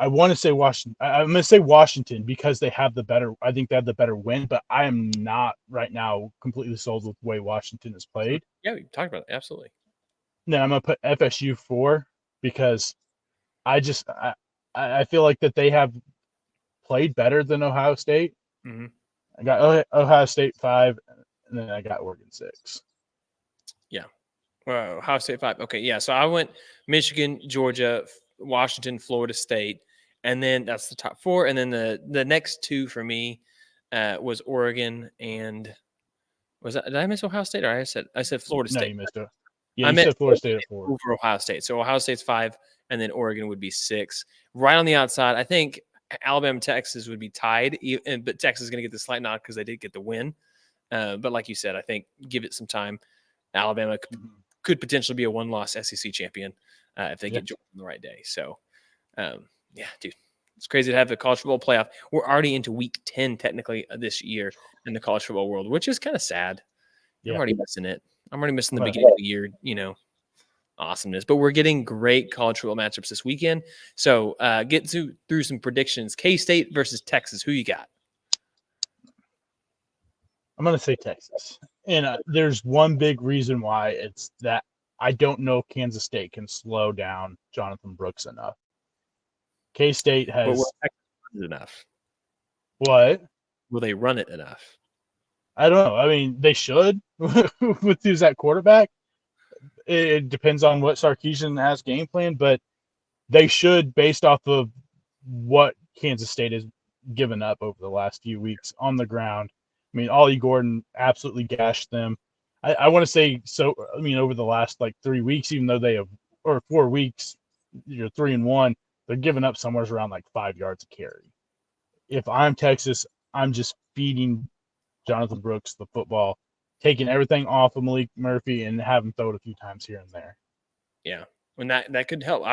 I want to say Washington. I'm going to say Washington because they have I think they have the better win, but I am not right now completely sold with the way Washington has played. Yeah, we talked about it. Absolutely. Then I'm going to put FSU 4 because I feel like that they have played better than Ohio State. Mm-hmm. I got Ohio State 5, and then I got Oregon 6. Yeah. Well, Ohio State 5. Okay, yeah. So I went Michigan, Georgia, Washington, Florida State. And then that's the top 4. And then the next 2 for me was Oregon and did I miss Ohio State or I said Florida State? No, you missed it. Yeah, you said Florida State at 4. For Ohio State. So Ohio State's 5 and then Oregon would be 6. Right on the outside, I think Alabama, Texas would be tied, but Texas is going to get the slight nod because they did get the win. But like you said, I think give it some time. Alabama could potentially be a one-loss SEC champion if they get Georgia on the right day. So, yeah, dude, it's crazy to have the college football playoff. We're already into week 10 technically this year in the college football world, which is kind of sad. I'm already missing it. I'm already missing the beginning of the year, awesomeness. But we're getting great college football matchups this weekend. So get through some predictions. K-State versus Texas. Who you got? I'm going to say Texas. And there's one big reason why. It's that I don't know if Kansas State can slow down Jonathan Brooks enough. K-State has enough. What? Will they run it enough? I don't know. I mean, they should with who's at quarterback. It depends on what Sarkisian has game plan, but they should based off of what Kansas State has given up over the last few weeks on the ground. I mean, Ollie Gordon absolutely gashed them. I want to say so. I mean, over the last 3 weeks, even though they have, or 4 weeks, you're 3-1, they're giving up somewhere around 5 yards a carry. If I'm Texas, I'm just feeding Jonathan Brooks the football, taking everything off of Malik Murphy and have him throw it a few times here and there. Yeah, and that could help.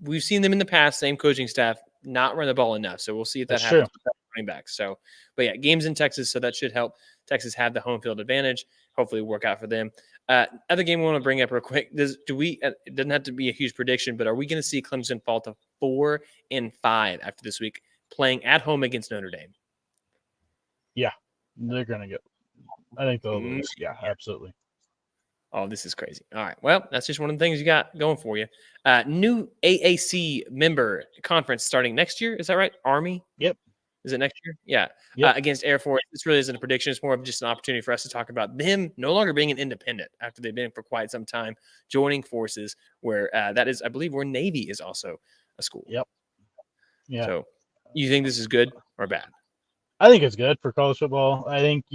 We've seen them in the past, same coaching staff, not run the ball enough. So we'll see if that happens with running backs. So, but yeah, games in Texas, so that should help Texas have the home field advantage. Hopefully work out for them. Other game we want to bring up real quick. It doesn't have to be a huge prediction, but are we going to see Clemson fall to 4-5 after this week, playing at home against Notre Dame? Yeah, they're going to get. I think they'll lose. Yeah, absolutely. Oh, this is crazy. All right. Well, that's just one of the things you got going for you. New AAC member conference starting next year. Is that right? Army? Yep. Is it next year? Yeah. Yep. Against Air Force. This really isn't a prediction. It's more of just an opportunity for us to talk about them no longer being an independent after they've been for quite some time, joining forces where that is, I believe, where Navy is also a school. Yep. Yeah. So you think this is good or bad? I think it's good for college football. I think,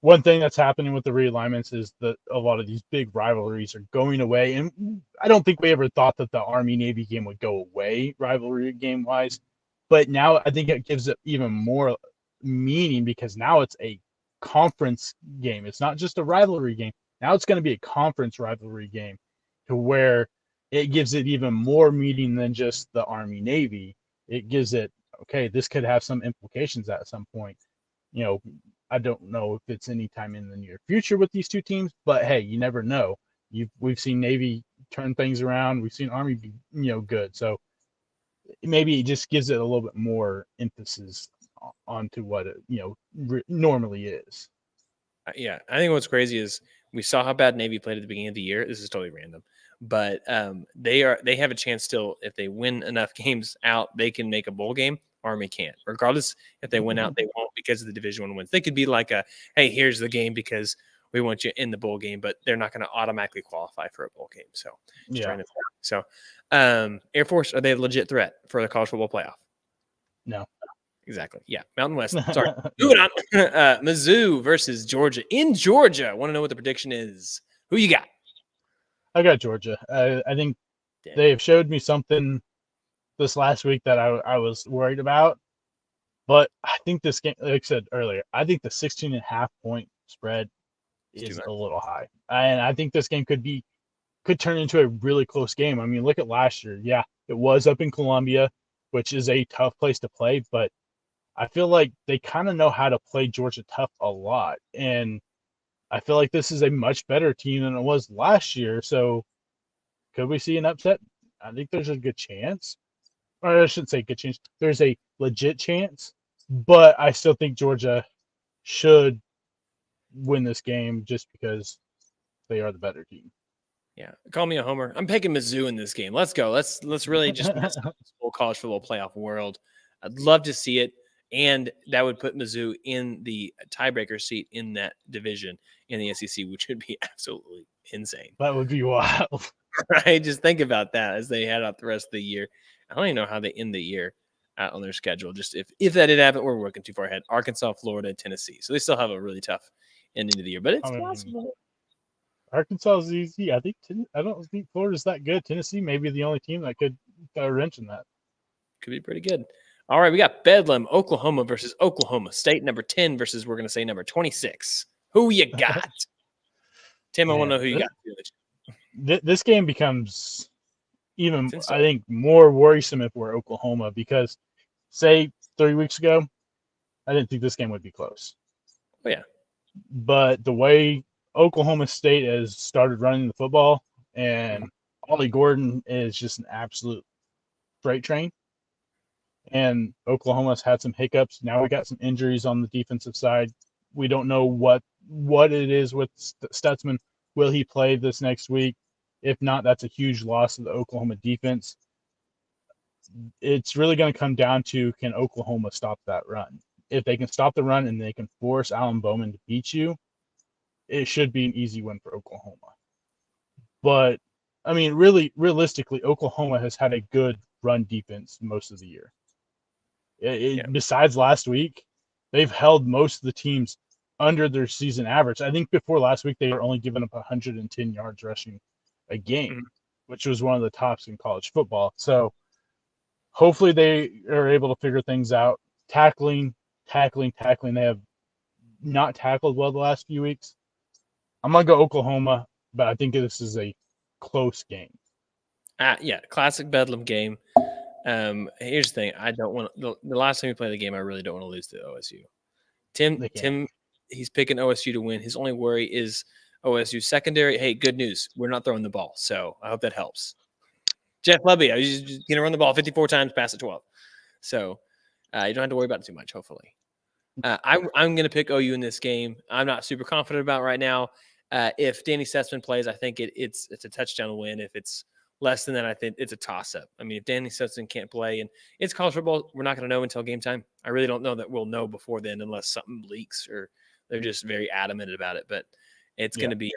one thing that's happening with the realignments is that a lot of these big rivalries are going away. And I don't think we ever thought that the Army-Navy game would go away rivalry game-wise. But now I think it gives it even more meaning because now it's a conference game. It's not just a rivalry game. Now it's going to be a conference rivalry game to where it gives it even more meaning than just the Army-Navy. It gives it, okay, this could have some implications at some point. I don't know if it's any time in the near future with these two teams, but hey, you never know. We've seen Navy turn things around. We've seen Army be, good. So maybe it just gives it a little bit more emphasis onto what it, normally is. Yeah, I think what's crazy is we saw how bad Navy played at the beginning of the year. This is totally random, but they have a chance still. If they win enough games out, they can make a bowl game. Army can't. Regardless, if they win out, they won't because of the Division I wins. They could be like hey, here's the game because we want you in the bowl game, but they're not going to automatically qualify for a bowl game. So, So, Air Force, are they a legit threat for the college football playoff? No. Exactly. Yeah. Mountain West. Sorry. Moving on. Mizzou versus Georgia in Georgia. Want to know what the prediction is? Who you got? I got Georgia. I think they have showed me something this last week that I was worried about. But I think this game, like I said earlier, I think the 16.5 point spread is a little high. And I think this game could turn into a really close game. I mean, look at last year. Yeah, it was up in Columbia, which is a tough place to play, but I feel like they kind of know how to play Georgia tough a lot. And I feel like this is a much better team than it was last year. So could we see an upset? I think there's a good chance. Or I shouldn't say good chance. There's a legit chance. But I still think Georgia should win this game just because they are the better team. Yeah, call me a homer. I'm picking Mizzou in this game. Let's go. Let's really just mess up this whole college football playoff world. I'd love to see it. And that would put Mizzou in the tiebreaker seat in that division in the SEC, which would be absolutely insane. That would be wild. Right? Just think about that as they head out the rest of the year. I don't even know how they end the year on their schedule. Just if that did happen, we're working too far ahead. Arkansas, Florida, Tennessee. So they still have a really tough ending to the year, but it's possible. Arkansas is easy. I don't think Florida's that good. Tennessee may be the only team that could throw a wrench in that. Could be pretty good. All right, we got Bedlam, Oklahoma versus Oklahoma State, number 10 versus, we're going to say, number 26. Who you got? Tim, I want to know who you got. This game becomes even, I think, more worrisome if we're Oklahoma because, say, 3 weeks ago, I didn't think this game would be close. Oh, yeah. But the way Oklahoma State has started running the football and Ollie Gordon is just an absolute freight train. And Oklahoma's had some hiccups. Now we got some injuries on the defensive side. We don't know what it is with Stutzman. Will he play this next week? If not, that's a huge loss of the Oklahoma defense. It's really going to come down to, can Oklahoma stop that run? If they can stop the run and they can force Alan Bowman to beat you, it should be an easy win for Oklahoma. But, I mean, really, realistically, Oklahoma has had a good run defense most of the year. Besides last week, they've held most of the teams under their season average. I think before last week, they were only giving up 110 yards rushing a game, which was one of the tops in college football. So hopefully they are able to figure things out. Tackling. They have not tackled well the last few weeks. I'm going to go Oklahoma, but I think this is a close game. Classic Bedlam game. Here's the thing. I don't want the last time we played the game, I really don't want to lose to OSU. Tim, he's picking OSU to win. His only worry is OSU secondary. Hey, good news. We're not throwing the ball. So I hope that helps. Jeff Lebby, I was just going to run the ball 54 times, pass it 12. So you don't have to worry about it too much, hopefully. I'm going to pick OU in this game. I'm not super confident about right now. If Danny Stutzman plays, I think it's a touchdown win. If it's less than that, I think it's a toss-up. I mean, if Danny Stutzman can't play and it's college football, we're not going to know until game time. I really don't know that we'll know before then unless something leaks or they're just very adamant about it. But it's going to be,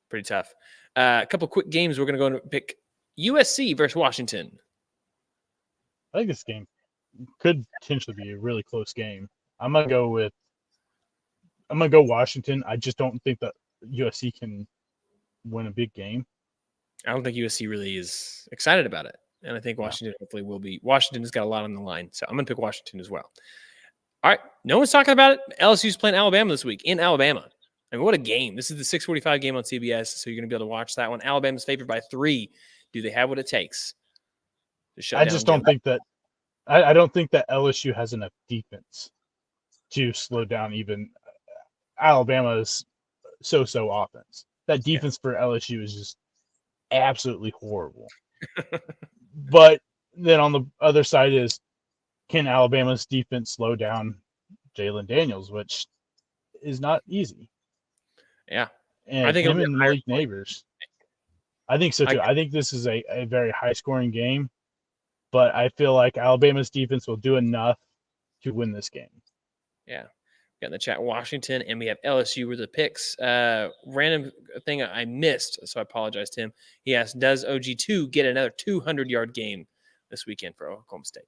pretty tough. A couple quick games. We're going to go and pick USC versus Washington. I think this game could potentially be a really close game. I'm going to go Washington. I just don't think that USC can win a big game. I don't think USC really is excited about it. And I think Washington hopefully will be. Washington has got a lot on the line. So I'm going to pick Washington as well. All right. No one's talking about it. LSU's playing Alabama this week in Alabama. I mean, what a game. This is the 6:45 game on CBS. So you're going to be able to watch that one. Alabama's favored by 3. Do they have what it takes to shut down? I just don't think that – I don't think that LSU has enough defense to slow down even Alabama's so-so offense. That defense for LSU is just absolutely horrible. But then on the other side is, can Alabama's defense slow down Jalen Daniels, which is not easy. Yeah. And I think him it'll be and a higher Malik scoring. Neighbors. I think so too. I think this is a very high scoring game, but I feel like Alabama's defense will do enough to win this game. Yeah. Got in the chat Washington, and we have LSU with the picks. Random thing I missed, so I apologize to him. He asked, does OG2 get another 200-yard game this weekend for Oklahoma State?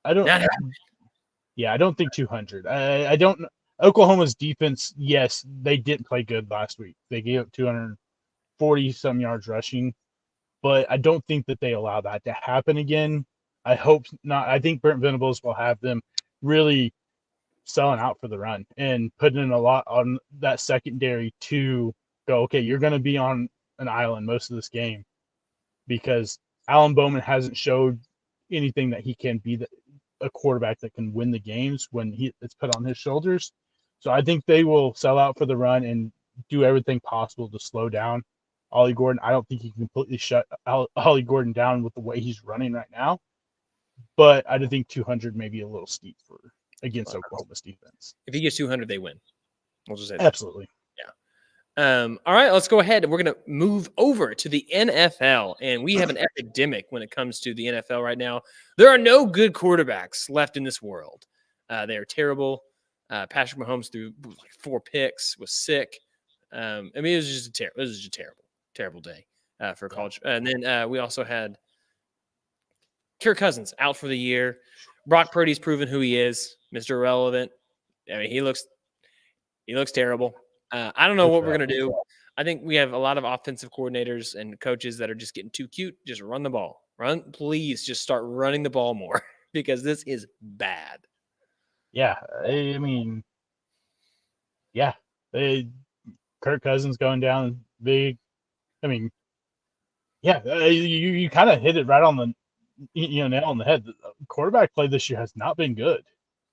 I don't. I don't think 200. I don't. Oklahoma's defense, yes, they didn't play good last week. They gave up 240 some yards rushing, but I don't think that they allow that to happen again. I hope not. I think Brent Venables will have them really selling out for the run and putting in a lot on that secondary to go, okay, you're going to be on an island most of this game because Alan Bowman hasn't showed anything that he can be a quarterback that can win the games when it's put on his shoulders. So I think they will sell out for the run and do everything possible to slow down Ollie Gordon. I don't think he can completely shut Ollie Gordon down with the way he's running right now, but I do think 200 may be a little steep against Oklahoma's defense. If he gets 200, they win. We'll just say that. Absolutely. Yeah. All right, let's go ahead. We're going to move over to the NFL, and we have an epidemic when it comes to the NFL right now. There are no good quarterbacks left in this world. They are terrible. Patrick Mahomes threw like 4 picks, was sick. I mean, it was just a terrible day for college. And then we also had Kirk Cousins out for the year. Brock Purdy's proven who he is, Mr. Irrelevant. I mean, he looks terrible. I don't know what we're going to do. I think we have a lot of offensive coordinators and coaches that are just getting too cute. Just run the ball. Please just start running the ball more because this is bad. Yeah. I mean, yeah. Kirk Cousins going down big. I mean, yeah, you kind of hit it right on the nail on the head. The quarterback play this year has not been good.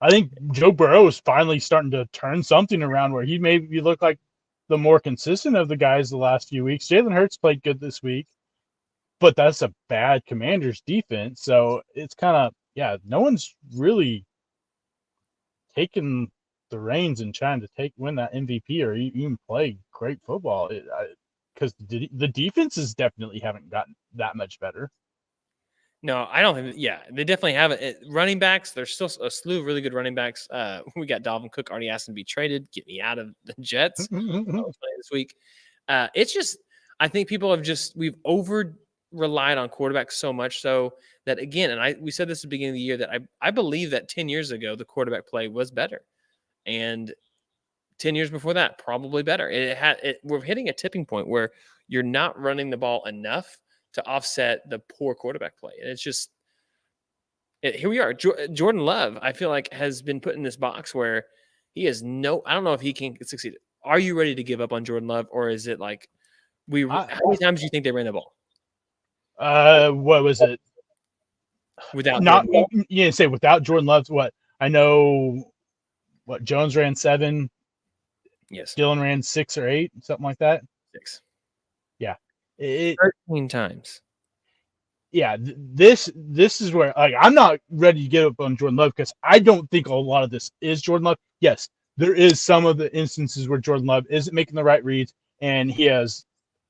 I think Joe Burrow is finally starting to turn something around where he maybe look like the more consistent of the guys the last few weeks. Jalen Hurts played good this week, but that's a bad Commanders defense. So it's kind of, no one's really taking the reins and trying to win that MVP or even play great football. Because the defenses definitely haven't gotten that much better. No, I don't think. Yeah, they definitely haven't. Running backs, there's still a slew of really good running backs. We got Dalvin Cook already asked him to be traded. Get me out of the Jets this week. It's just, I think people we've over relied on quarterbacks so much so that again, and we said this at the beginning of the year that I believe that 10 years ago the quarterback play was better, and 10 years before that probably better. We're hitting a tipping point where you're not running the ball enough to offset the poor quarterback play. And it's just, here we are. Jordan Love, I feel like, has been put in this box where he has I don't know if he can succeed. Are you ready to give up on Jordan Love? Or is it like, how many times do you think they ran the ball? What was it? Without Jordan Love, what? I know, Jones ran 7. Yes. Dillon ran 6 or 8, something like that. 6. Yeah. 13 times. Yeah, this is where I'm not ready to give up on Jordan Love because I don't think a lot of this is Jordan Love. Yes, there is some of the instances where Jordan Love isn't making the right reads and he has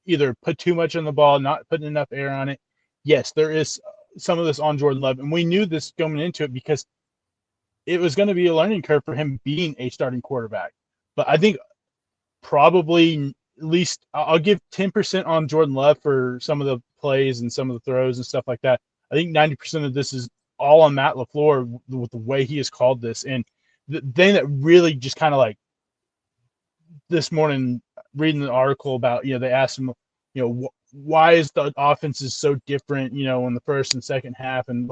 either put too much on the ball, not putting enough air on it. Yes, there is some of this on Jordan Love, and we knew this going into it because it was going to be a learning curve for him being a starting quarterback. But I think probably at least I'll give 10% on Jordan Love for some of the plays and some of the throws and stuff like that. I think 90% of this is all on Matt LaFleur with the way he has called this. And the thing that really just kind of like this morning reading the article about, they asked him, why is the offenses so different, in the first and second half? And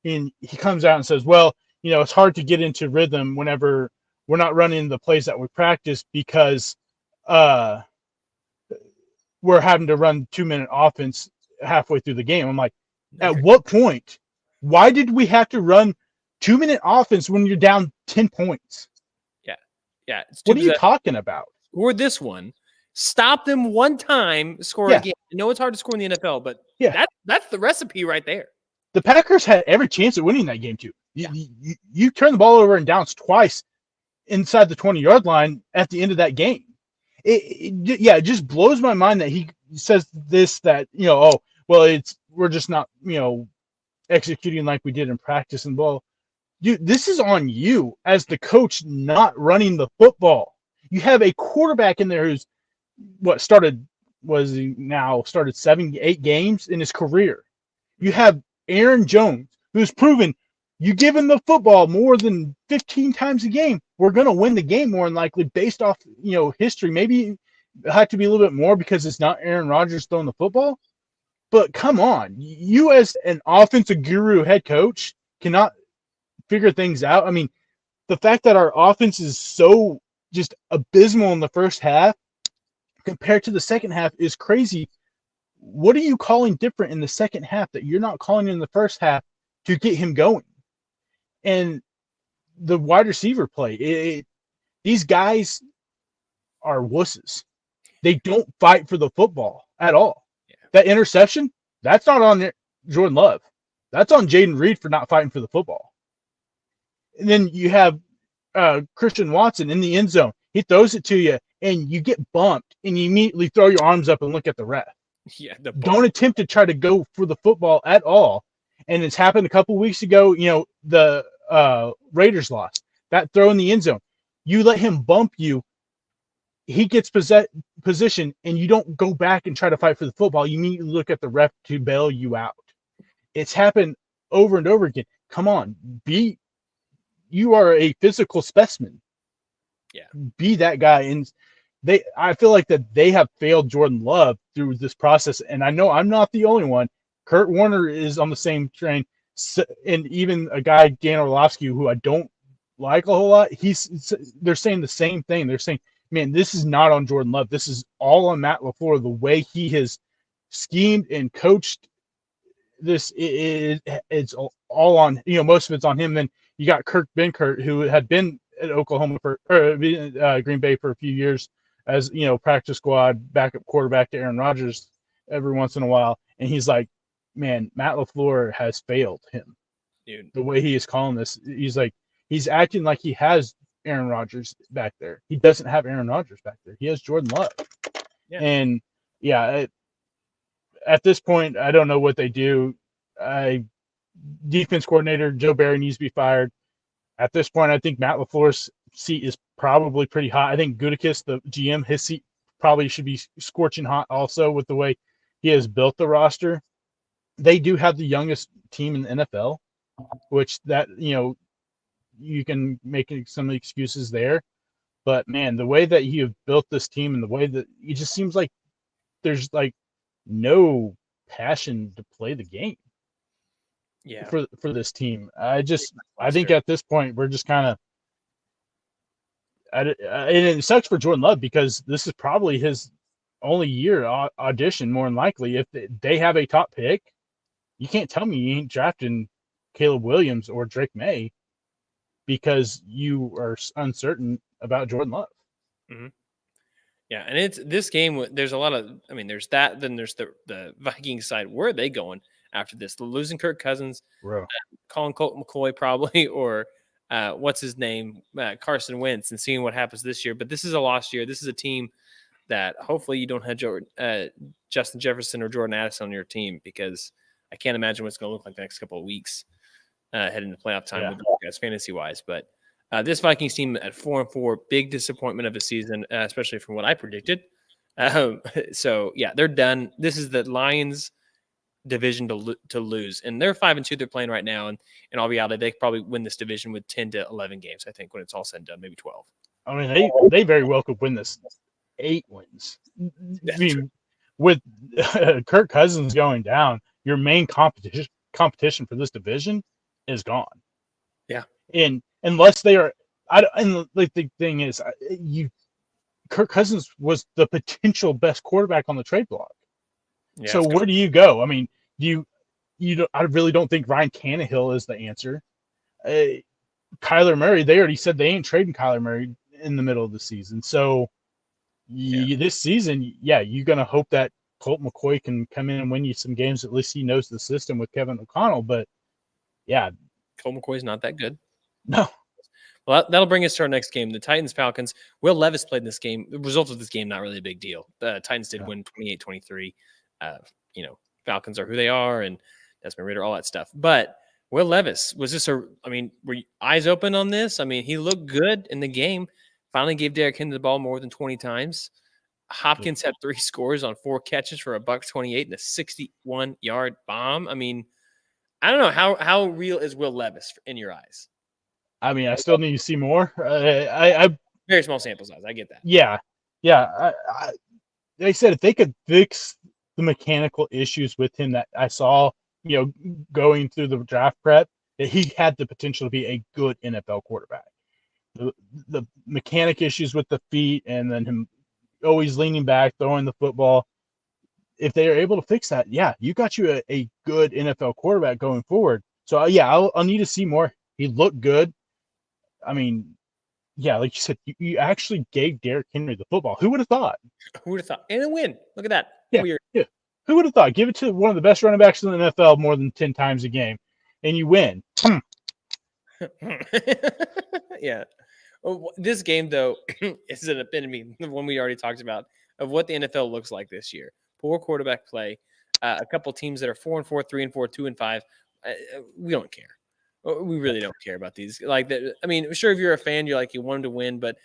he comes out and says, it's hard to get into rhythm whenever we're not running the plays that we practice because we're having to run 2-minute offense halfway through the game. I'm like, at what point? Why did we have to run 2-minute offense when you're down 10 points? Yeah. What are you talking about? Score this one. Stop them one time, score again. I know it's hard to score in the NFL, but that's the recipe right there. The Packers had every chance of winning that game too. You turn the ball over and downs twice inside the 20-yard line at the end of that game. It just blows my mind that he says this, that, oh, well, we're just not, executing like we did in practice. And well, dude, this is on you as the coach not running the football. You have a quarterback in there who's started 7, 8 games in his career. You have Aaron Jones, who's proven you give him the football more than 15 times a game, we're going to win the game more than likely based off, history. Maybe it had to be a little bit more because it's not Aaron Rodgers throwing the football. But come on, you as an offensive guru head coach cannot figure things out. I mean, the fact that our offense is so just abysmal in the first half compared to the second half is crazy. What are you calling different in the second half that you're not calling in the first half to get him going? And the wide receiver play, these guys are wusses. They don't fight for the football at all. Yeah. That interception, that's not on Jordan Love. That's on Jaden Reed for not fighting for the football. And then you have Christian Watson in the end zone. He throws it to you, and you get bumped, and you immediately throw your arms up and look at the ref. Yeah, don't attempt to try to go for the football at all. And it's happened a couple weeks ago. The Raiders lost that throw in the end zone. You let him bump you. He gets position, and you don't go back and try to fight for the football. You immediately look at the ref to bail you out. It's happened over and over again. Come on, you are a physical specimen. Yeah, be that guy. And I feel like that they have failed Jordan Love through this process. And I know I'm not the only one. Kurt Warner is on the same train. So, and even a guy, Dan Orlovsky, who I don't like a whole lot, they're saying the same thing. They're saying, man, this is not on Jordan Love. This is all on Matt LaFleur, the way he has schemed and coached this. It's all on, most of it's on him. Then you got Kurt Benkert, who had been at Oklahoma Green Bay for a few years as, practice squad, backup quarterback to Aaron Rodgers every once in a while. And he's like, man, Matt LaFleur has failed him. Dude. The way he is calling this, he's acting like he has Aaron Rodgers back there. He doesn't have Aaron Rodgers back there. He has Jordan Love. Yeah. And at this point, I don't know what they do. Defense coordinator Joe Barry needs to be fired. At this point, I think Matt LaFleur's seat is probably pretty hot. I think Gutekunst, the GM, his seat probably should be scorching hot also with the way he has built the roster. They do have the youngest team in the NFL, which that, you can make some excuses there. But, man, the way that you have built this team and the way that it just seems like there's, no passion to play the game. Yeah. For this team. I think at this point we're just kind of and it sucks for Jordan Love because this is probably his only year audition, more than likely. If they have a top pick, you can't tell me you ain't drafting Caleb Williams or Drake May because you are uncertain about Jordan Love. Mm-hmm. Yeah, and it's this game. There's a lot of. I mean, there's that. Then there's the Vikings side. Where are they going after this? Losing Kirk Cousins, calling Colt McCoy probably, or what's his name, Carson Wentz, and seeing what happens this year. But this is a lost year. This is a team that hopefully you don't have Justin Jefferson or Jordan Addison on your team because I can't imagine what it's going to look like the next couple of weeks heading into playoff time with you guys fantasy wise. But this Vikings team at 4-4, big disappointment of a season, especially from what I predicted. So yeah, they're done. This is the Lions division to lose, and they're 5-2. They're playing right now, and in all reality, they probably win this division with 10 to 11 games. I think when it's all said and done, maybe 12. I mean, they very well could win this 8 wins. I mean, with Kirk Cousins going down, your main competition for this division is gone. Yeah, and unless they are, the thing is, Kirk Cousins was the potential best quarterback on the trade block. Yeah, so where do you go? I mean, I really don't think Ryan Tannehill is the answer. Kyler Murray, they already said they ain't trading Kyler Murray in the middle of the season. So this season, you're going to hope that Colt McCoy can come in and win you some games. At least he knows the system with Kevin O'Connell. But, Colt McCoy's not that good. No. Well, that'll bring us to our next game, the Titans-Falcons. Will Levis played in this game. The result of this game, not really a big deal. The Titans did win 28-23. Falcons are who they are, and Desmond Ridder, all that stuff. But Will Levis, were you eyes open on this? I mean, he looked good in the game. Finally gave Derrick Henry the ball more than 20 times. Hopkins had 3 scores on 4 catches for $128 and a 61-yard bomb. I mean, I don't know. How real is Will Levis in your eyes? I mean, I still need to see more. I very small sample size. I get that. Yeah. They said if they could fix the mechanical issues with him that I saw, going through the draft prep, that he had the potential to be a good NFL quarterback. The mechanic issues with the feet and then him always leaning back, throwing the football. If they are able to fix that, you got you a good NFL quarterback going forward. So, I'll need to see more. He looked good. I mean, like you said, you actually gave Derrick Henry the football. Who would have thought? Who would have thought? And a win. Look at that. Yeah, weird. Yeah. Who would have thought? Give it to one of the best running backs in the NFL more than 10 times a game, and you win. Yeah. This game, though, is an epitome, the one we already talked about, of what the NFL looks like this year. Poor quarterback play. A couple teams that are 4-4, 3-4, 2-5. We don't care. We really don't care about these. Sure, if you're a fan, you're like, you want them to win, but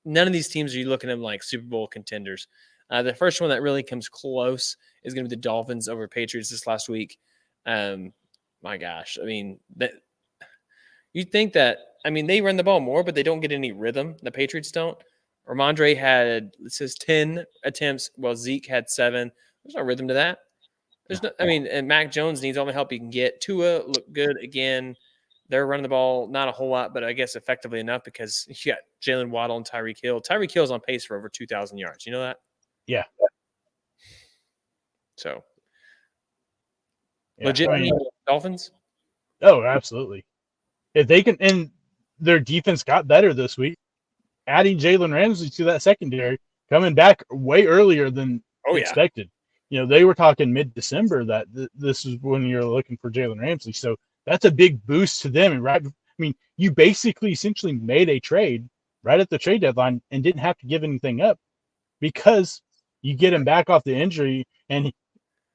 none of these teams are you looking at them like Super Bowl contenders. The first one that really comes close is going to be the Dolphins over Patriots this last week. My gosh. I mean, you'd think that, they run the ball more, but they don't get any rhythm. The Patriots don't. Ramondre had, 10 attempts, while Zeke had 7. There's no rhythm to that. And Mac Jones needs all the help he can get. Tua looked good again. They're running the ball not a whole lot, but I guess effectively enough because you got Jalen Waddle and Tyreek Hill. Tyreek Hill's on pace for over 2,000 yards. You know that? Yeah. So, legit Dolphins? Oh, absolutely. If they can, and their defense got better this week, adding Jalen Ramsey to that secondary, coming back way earlier than expected. They were talking mid-December that this is when you're looking for Jalen Ramsey. So that's a big boost to them. And you basically essentially made a trade right at the trade deadline and didn't have to give anything up because you get him back off the injury and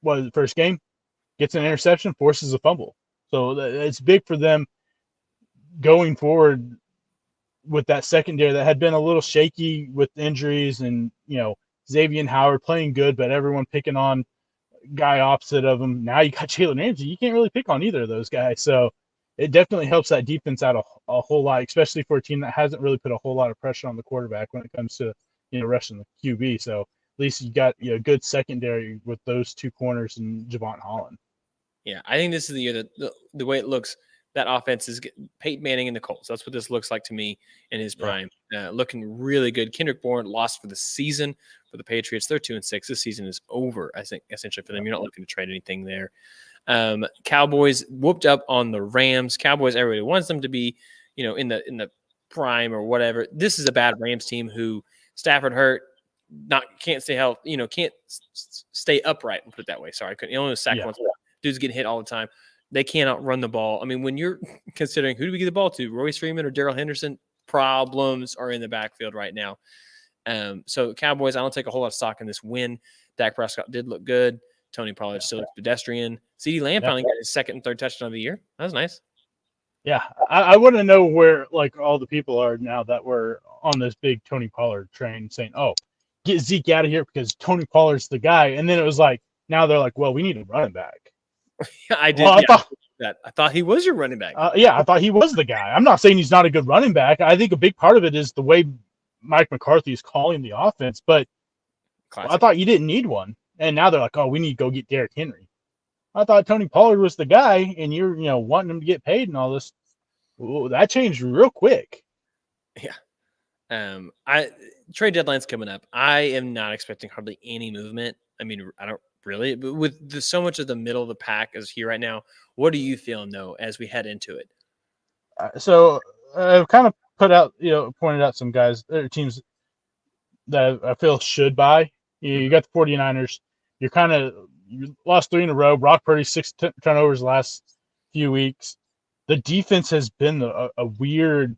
the first game gets an interception, forces a fumble. So it's big for them going forward with that secondary that had been a little shaky with injuries and, Xavier Howard playing good, but everyone picking on guy opposite of him. Now you got Jalen Ramsey. You can't really pick on either of those guys. So it definitely helps that defense out a whole lot, especially for a team that hasn't really put a whole lot of pressure on the quarterback when it comes to, rushing the QB. So at least you got a good secondary with those 2 corners and Javon Holland. Yeah, I think this is the year that the way it looks, that offense is Peyton Manning and the Colts. That's what this looks like to me in his prime. Looking really good. Kendrick Bourne lost for the season for the Patriots. They're 2-6. This season is over, I think, essentially for them. You're not looking to trade anything there. Cowboys whooped up on the Rams. Cowboys, everybody wants them to be, in the prime or whatever. This is a bad Rams team who Stafford hurt, can't stay healthy, can't stay upright. We'll put it that way. Sorry, I couldn't. Only sack once. Dude's getting hit all the time. They cannot run the ball. When you're considering who do we give the ball to, Royce Freeman or Darrell Henderson, problems are in the backfield right now. So Cowboys, I don't take a whole lot of stock in this win. Dak Prescott did look good. Tony Pollard still looks pedestrian. CeeDee Lamb finally got his 2nd and 3rd touchdown of the year. That was nice. Yeah, I want to know where all the people are now that were on this big Tony Pollard train saying, "Oh, get Zeke out of here because Tony Pollard's the guy." And then it was like, now they're like, "Well, we need a running back." I did. I thought he was your running back. I thought he was the guy. I'm not saying he's not a good running back. I think a big part of it is the way Mike McCarthy is calling the offense. But I thought you didn't need one. And now they're like, "Oh, we need to go get Derrick Henry." I thought Tony Pollard was the guy, and you're wanting him to get paid and all this. Ooh, that changed real quick. Yeah. Trade deadline's coming up. I am not expecting hardly any movement. I don't really, but with so much of the middle of the pack is here right now. What are you feeling though as we head into it? So I've kind of pointed out some guys, teams that I feel should buy. You got the 49ers. You lost 3 in a row. Brock Purdy 6 turnovers the last few weeks. The defense has been a weird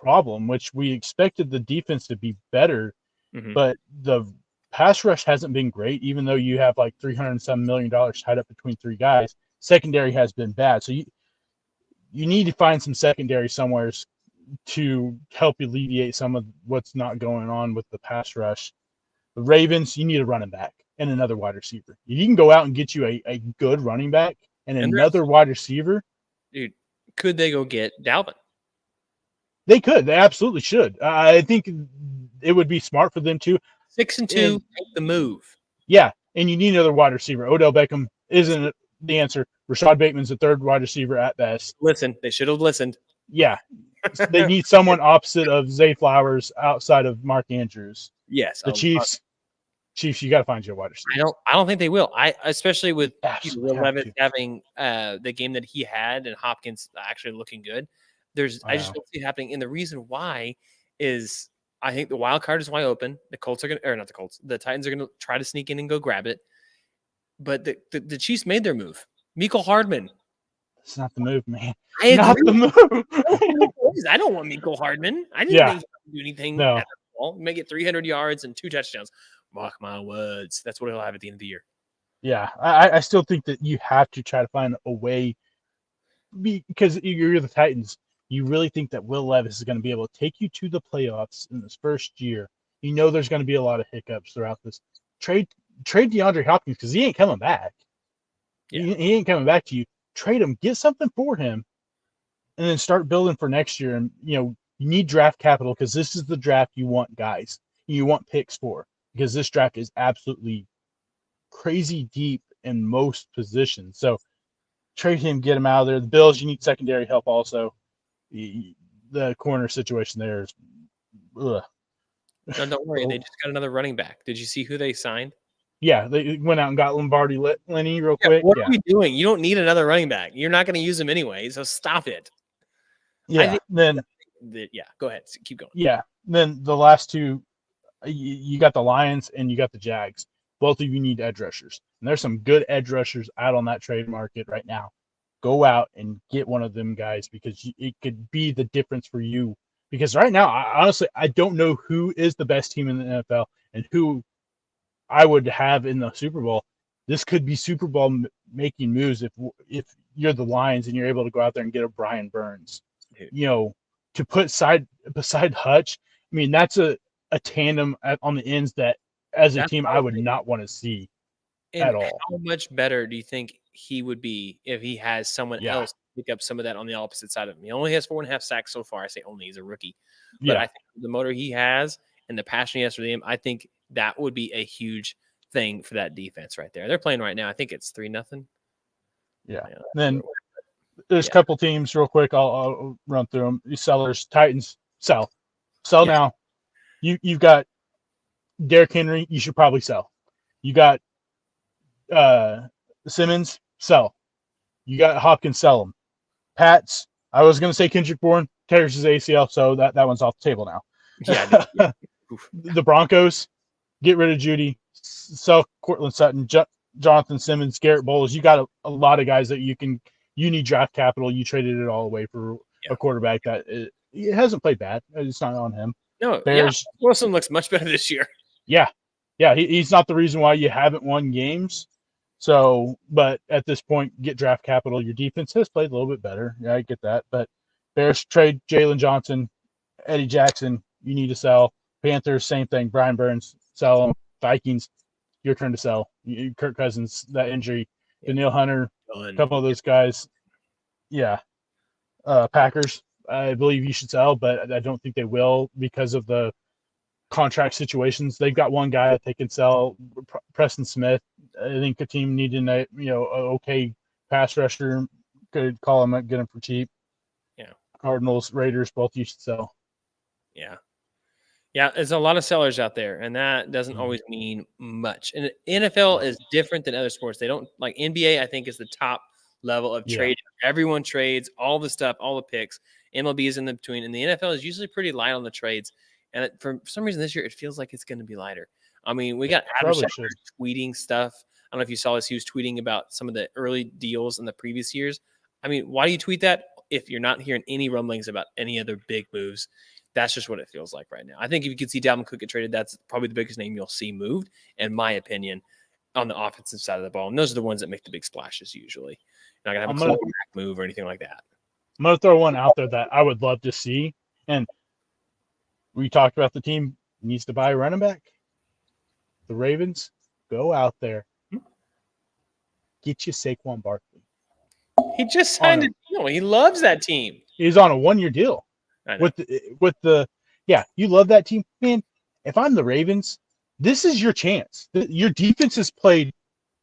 problem, which we expected the defense to be better, Mhm. but the pass rush hasn't been great, even though you have like $307 million tied up between three guys. Secondary has been bad. So you need to find some secondary somewheres to help alleviate some of what's not going on with the pass rush. The Ravens, you need a running back and another wide receiver. You can go out and get you a good running back and And another wide receiver. dude, could they go get Dalvin? They could. They absolutely should. I think it would be smart for them to. 6-2, make the move. Yeah, and you need another wide receiver. Odell Beckham isn't the answer. Rashad Bateman's the third wide receiver at best. Listen, they should have listened. Yeah, they need someone opposite of Zay Flowers outside of Mark Andrews. Yes, The Chiefs, you got to find your wide receiver. I don't think they will. Especially with Absolutely Will Levis having the game that he had and Hopkins actually looking good. I just don't see it happening. And the reason why is I think the wild card is wide open. The Colts are going to, or not the Colts, the Titans are going to try to sneak in and go grab it. But the Chiefs made their move. Mecole Hardman. It's not the move, man. I agree. Not the move. I don't want Mecole Hardman. I didn't think he could do anything No. at all. Make it 300 yards and 2 touchdowns. Mark my words. That's what he'll have at the end of the year. Yeah, I still think that you have to try to find a way because you're the Titans. You really think that Will Levis is going to be able to take you to the playoffs in this first year? You know there's going to be a lot of hiccups throughout this. Trade DeAndre Hopkins because he ain't coming back. Yeah. He ain't coming back to you. Trade him, get something for him, and then start building for next year. And you need draft capital because this is the draft you want guys. You want picks for because this draft is absolutely crazy deep in most positions. So trade him, get him out of there. The Bills, you need secondary help also. The corner situation there is ugh. No, don't worry. They just got another running back. Did you see who they signed? Yeah, they went out and got Lombardi Lenny real quick. What are we doing? You don't need another running back. You're not going to use him anyway, so stop it. Yeah, then go ahead. Keep going. Yeah, then the last two, you got the Lions and you got the Jags. Both of you need edge rushers, and there's some good edge rushers out on that trade market right now. Go out and get one of them guys because it could be the difference for you. Because right now, honestly, I don't know who is the best team in the NFL and who I would have in the Super Bowl. This could be Super Bowl making moves if you're the Lions and you're able to go out there and get a Brian Burns. To put beside Hutch. I mean, that's a tandem on the ends that as a team I would not want to see at all. How much better do you think he would be if he has someone else pick up some of that on the opposite side of him? He only has 4.5 sacks so far. I say only, he's a rookie. But I think the motor he has and the passion he has for the game, I think that would be a huge thing for that defense right there. They're playing right now. I think it's 3-0. Yeah. Then there's a couple teams real quick. I'll run through them. These sellers, Titans, sell now. You've got Derrick Henry. You should probably sell. You got Simmons, sell. You got Hopkins, sell them. Pats, I was going to say Kendrick Bourne, tears his ACL, so that one's off the table now. Yeah. The Broncos, get rid of Judy, sell Cortland Sutton, Jonathan Simmons, Garrett Bowles. You got a lot of guys that you need draft capital. You traded it all away for a quarterback that it hasn't played bad. It's not on him. No, Bears, Wilson looks much better this year. Yeah. He's not the reason why you haven't won games. So, but at this point, get draft capital. Your defense has played a little bit better. Yeah, I get that. But Bears trade Jalen Johnson, Eddie Jackson. You need to sell. Panthers, same thing. Brian Burns, sell them. Vikings, your turn to sell. Kirk Cousins, that injury. Danielle Hunter, a couple of those guys. Yeah. Packers, I believe you should sell, but I don't think they will because of the contract situations. They've got one guy that they can sell, Preston Smith. I think the team needed a okay pass rusher. Could call him, get him for cheap. Yeah. Cardinals, Raiders, both you should sell. Yeah. Yeah, there's a lot of sellers out there, and that doesn't always mean much. And NFL is different than other sports. They don't like NBA, I think, is the top level of trade. Everyone trades, all the stuff, all the picks. MLB is in the between, and the NFL is usually pretty light on the trades. And for some reason this year, it feels like it's going to be lighter. I mean, we got Adam Schefter tweeting stuff. I don't know if you saw this. He was tweeting about some of the early deals in the previous years. I mean, why do you tweet that if you're not hearing any rumblings about any other big moves? That's just what it feels like right now. I think if you could see Dalvin Cook get traded, that's probably the biggest name you'll see moved, in my opinion, on the offensive side of the ball. And those are the ones that make the big splashes usually. You're not going to have a quarterback move or anything like that. I'm going to throw one out there that I would love to see. And we talked about the team needs to buy a running back. The Ravens, go out there. Get you Saquon Barkley. He just signed a deal. He loves that team. He's on a 1-year deal. You love that team. Man, if I'm the Ravens, this is your chance. Your defense has played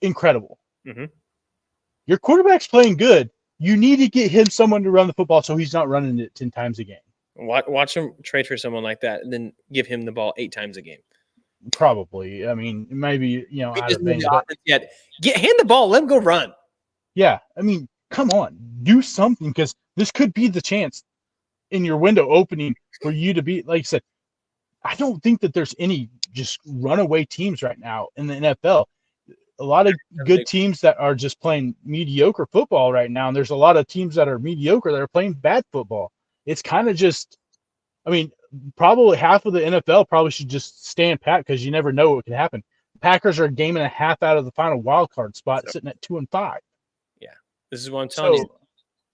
incredible. Mm-hmm. Your quarterback's playing good. You need to get him someone to run the football so he's not running it 10 times a game. Watch him trade for someone like that and then give him the ball 8 times a game. Probably. I mean, maybe, out of things. Hand the ball. Let him go run. Yeah. I mean, come on. Do something, because this could be the chance in your window opening for you to be, like I said, I don't think that there's any just runaway teams right now in the NFL. A lot of good teams that are just playing mediocre football right now, and there's a lot of teams that are mediocre that are playing bad football. It's kind of just, I mean, probably half of the NFL probably should just stand pat, because you never know what can happen. The Packers are a game and a half out of the final wild card spot, sitting at 2-5. Yeah, this is what I'm telling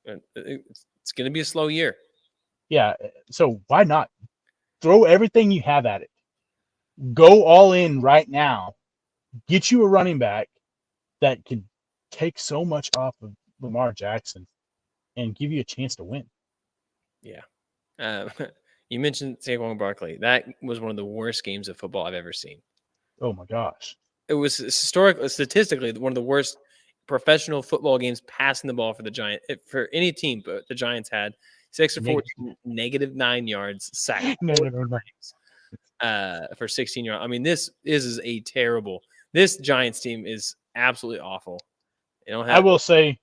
you. It's going to be a slow year. Yeah, so why not throw everything you have at it? Go all in right now. Get you a running back that can take so much off of Lamar Jackson and give you a chance to win. Yeah. You mentioned Saquon Barkley. That was one of the worst games of football I've ever seen. Oh, my gosh. It was statistically one of the worst professional football games passing the ball for the Giants. For any team, but the Giants had 6 or 14, -9 yards, sacked. For 16 yards. I mean, this is a terrible. This Giants team is absolutely awful. I will say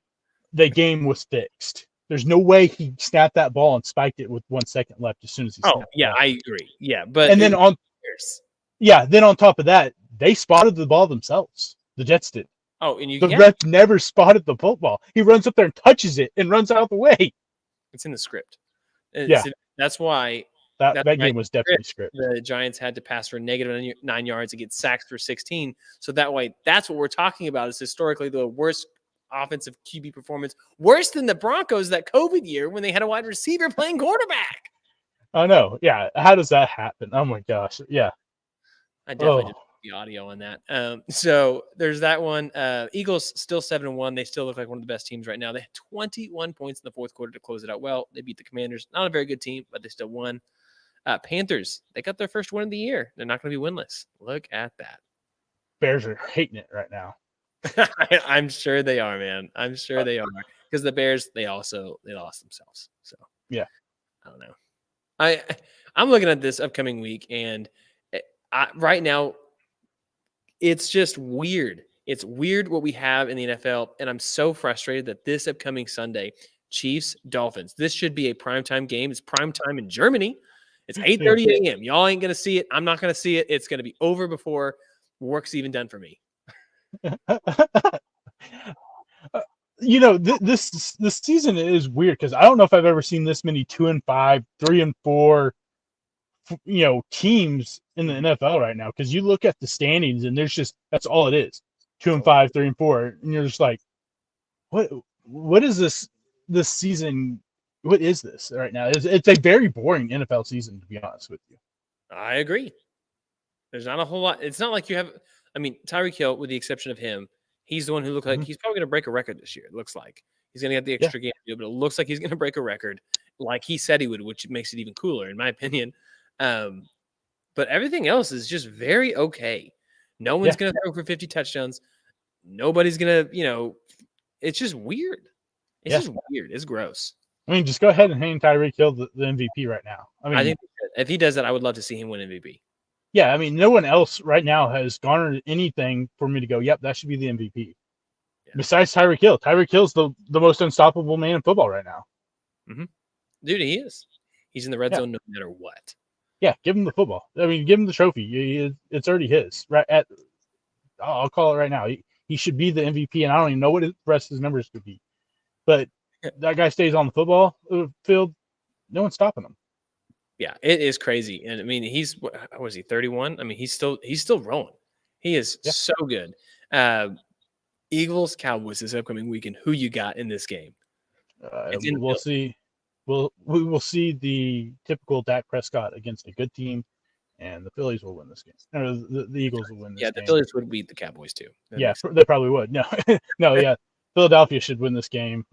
the game was fixed. There's no way he snapped that ball and spiked it with 1 second left as soon as he snapped it. I agree. Yeah, but then on top of that, they spotted the ball themselves. The Jets did. Oh, and the ref never spotted the football. He runs up there and touches it and runs out the way. It's in the script. That's why that game was definitely scripted. The Giants had to pass for -9 yards and get sacked for 16. So that way, that's what we're talking about, is historically the worst offensive QB performance, worse than the Broncos that COVID year when they had a wide receiver playing quarterback. I know. Yeah. How does that happen? Oh my gosh. Yeah. I definitely did the audio on that. So there's that one. Eagles still 7-1. They still look like one of the best teams right now. They had 21 points in the fourth quarter to close it out well. They beat the Commanders. Not a very good team, but they still won. Panthers, they got their first win of the year. They're not going to be winless. Look at that. Bears are hating it right now. I'm sure they are, man. I'm sure they are, because the Bears, they lost themselves. So yeah, I don't know. I'm looking at this upcoming week, and right now it's just weird. It's weird what we have in the NFL, and I'm so frustrated that this upcoming Sunday, Chiefs Dolphins. This should be a primetime game. It's primetime in Germany. It's 8:30 a.m. Y'all ain't gonna see it. I'm not gonna see it. It's gonna be over before work's even done for me. This season is weird, because I don't know if I've ever seen this many 2-5, 3-4, teams in the NFL right now. Because you look at the standings, and that's all it is: 2-5, 3-4, and you're just like, what is this season? What is this right now? It's a very boring NFL season, to be honest with you. I agree. There's not a whole lot. It's not like you have. I mean, Tyreek Hill, with the exception of him, he's the one who looked like he's probably going to break a record this year. It looks like he's going to get the extra game, but it looks like he's going to break a record, like he said he would, which makes it even cooler, in my opinion. But everything else is just very okay. No one's going to throw for 50 touchdowns. Nobody's going to, it's just weird. It's just weird. It's gross. I mean, just go ahead and hand Tyreek Hill the MVP right now. I think if he does that, I would love to see him win MVP. Yeah, I mean, no one else right now has garnered anything for me to go, yep, that should be the MVP. Yeah. Besides Tyreek Hill. Tyreek Hill's the most unstoppable man in football right now. Mm-hmm. Dude, he is. He's in the red zone no matter what. Yeah, give him the football. I mean, give him the trophy. It's already his. I'll call it right now. He should be the MVP, and I don't even know what the rest of his numbers could be. But that guy stays on the football field, no one's stopping him. Yeah, it is crazy. And I mean, what was he, 31? I mean, he's still rolling. He is so good. Eagles, Cowboys this upcoming weekend. Who you got in this game? We'll see. We will see the typical Dak Prescott against a good team, and the Phillies will win this game. Or the Eagles will win this game. Yeah, the Phillies would beat the Cowboys too. They probably would. No, no, yeah. Philadelphia should win this game.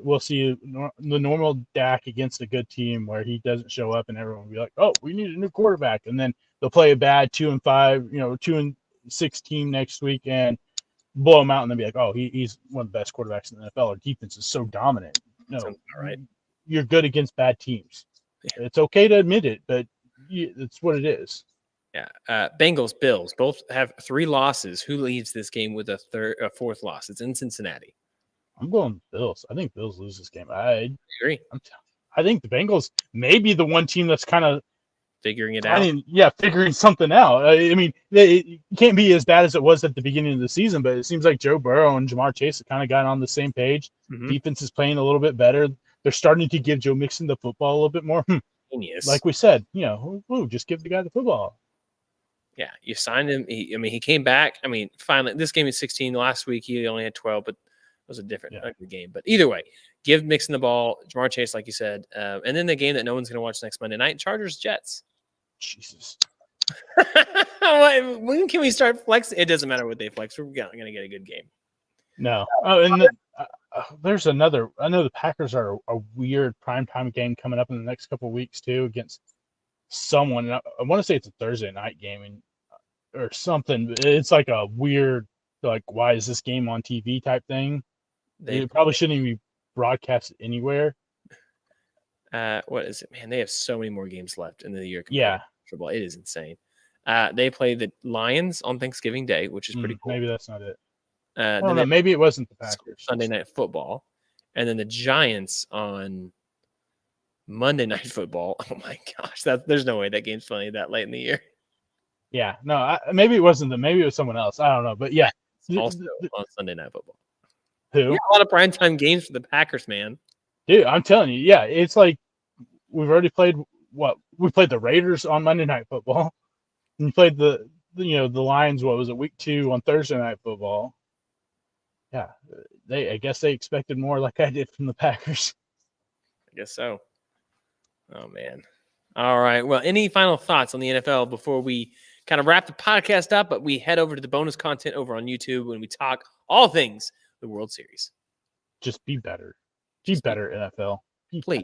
We'll see the normal Dak against a good team where he doesn't show up and everyone will be like, "Oh, we need a new quarterback," and then they'll play a bad 2-5, 2-6 team next week and blow him out, and then be like, "Oh, he's one of the best quarterbacks in the NFL. Our defense is so dominant." No, right. You're good against bad teams. Yeah. It's okay to admit it, but it's what it is. Yeah. Bengals, Bills both have 3 losses. Who leads this game with a 4th loss? It's in Cincinnati. I'm going Bills. I think Bills lose this game. I agree. I think the Bengals may be the one team that's kind of figuring it out. Figuring something out. I mean, it can't be as bad as it was at the beginning of the season, but it seems like Joe Burrow and Jamar Chase have kind of gotten on the same page. Mm-hmm. Defense is playing a little bit better. They're starting to give Joe Mixon the football a little bit more. Genius. Like we said, just give the guy the football. Yeah, you signed him. He came back. I mean, finally, this game is 16. Last week, he only had 12, but it was a different ugly game. But either way, give Mixon the ball, Jamar Chase, like you said. And then the game that no one's going to watch next Monday night, Chargers-Jets. Jesus. When can we start flexing? It doesn't matter what they flex. We're going to get a good game. No. And there's another. I know the Packers are a weird primetime game coming up in the next couple of weeks, too, against someone. I want to say it's a Thursday night game or something. It's like a weird, like, why is this game on TV type thing? It probably shouldn't even be broadcast anywhere. What is it, man? They have so many more games left in the year. Yeah. Football. It is insane. They play the Lions on Thanksgiving Day, which is pretty cool. Maybe that's not it. I don't know. Maybe it wasn't the Packers. Sunday Night Football. And then the Giants on Monday Night Football. Oh, my gosh. There's no way that game's playing that late in the year. Yeah. No, maybe it wasn't them. Maybe it was someone else. I don't know. But, yeah. Also on Sunday Night Football. Who? A lot of primetime games for the Packers, man. Dude, I'm telling you. Yeah, it's like we've already played we played the Raiders on Monday Night Football. And you played the Lions, week 2 on Thursday Night Football. Yeah, I guess they expected more like I did from the Packers. I guess so. Oh, man. All right. Well, any final thoughts on the NFL before we kind of wrap the podcast up, but we head over to the bonus content over on YouTube when we talk all things the World Series. Just be better. Be better, NFL. Please.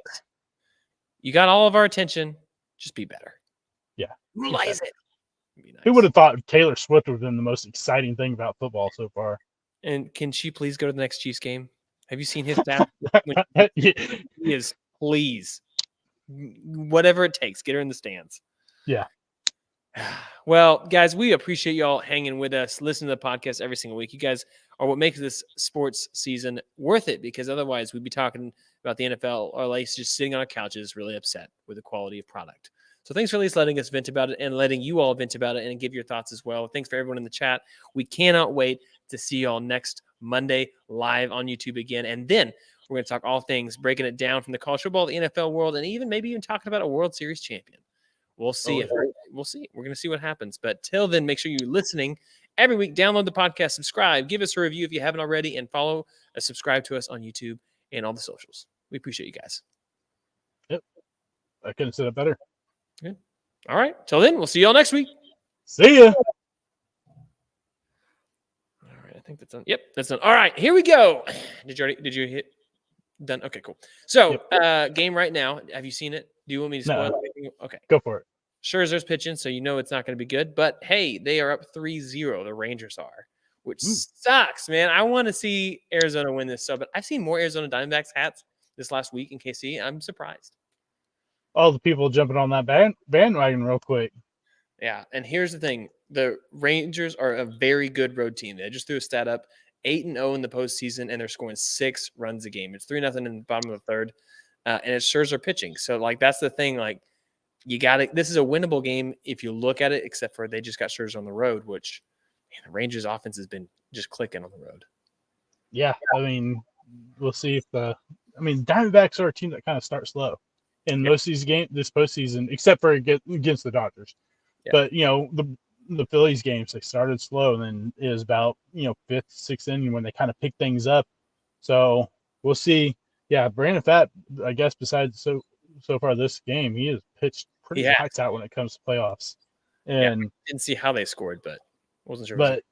You got all of our attention. Just be better. Yeah. Realize it. Nice. Who would have thought Taylor Swift would have been the most exciting thing about football so far? And can she please go to the next Chiefs game? Have you seen his stats? He is, please. Whatever it takes, get her in the stands. Yeah. Well, guys, we appreciate y'all hanging with us, listening to the podcast every single week. You guys are what makes this sports season worth it, because otherwise we'd be talking about the NFL or at least just sitting on our couches really upset with the quality of product. So thanks for at least letting us vent about it and letting you all vent about it and give your thoughts as well. Thanks for everyone in the chat. We cannot wait to see y'all next Monday live on YouTube again. And then we're going to talk all things, breaking it down from the college football, the NFL world, and maybe even talking about a World Series champion. We'll see. We'll see. We're going to see what happens. But till then, make sure you're listening every week. Download the podcast, subscribe, give us a review if you haven't already, and subscribe to us on YouTube and all the socials. We appreciate you guys. Yep. I couldn't have said it better. Good. All right. Till then, we'll see y'all next week. See ya. All right. I think that's done. Yep, that's done. All right. Here we go. Did you hit done? Okay, cool. So, game right now. Have you seen it? Do you want me to spoil anything? Okay. Go for it. Scherzer's pitching, so you know it's not going to be good. But, hey, they are up 3-0. The Rangers are, which sucks, man. I want to see Arizona win this. But I've seen more Arizona Diamondbacks hats this last week in KC. I'm surprised. All the people jumping on that bandwagon real quick. Yeah, and here's the thing. The Rangers are a very good road team. They just threw a stat up, 8-0 in the postseason, and they're scoring 6 runs a game. It's 3-0 in the bottom of the third, and it's Scherzer pitching. So, that's the thing. You got it. This is a winnable game if you look at it, except for they just got Scherzer on the road, which the Rangers' offense has been just clicking on the road. Yeah, I mean, we'll see if Diamondbacks are a team that kind of starts slow. in most of these games this postseason, except for against the Dodgers. Yeah. But the Phillies games, they started slow, and then it was about fifth, sixth inning when they kind of picked things up. So we'll see. Yeah, Brandon Pfaadt, I guess besides so far this game, he has pitched pretty lights out when it comes to playoffs. And didn't see how they scored, but wasn't sure. But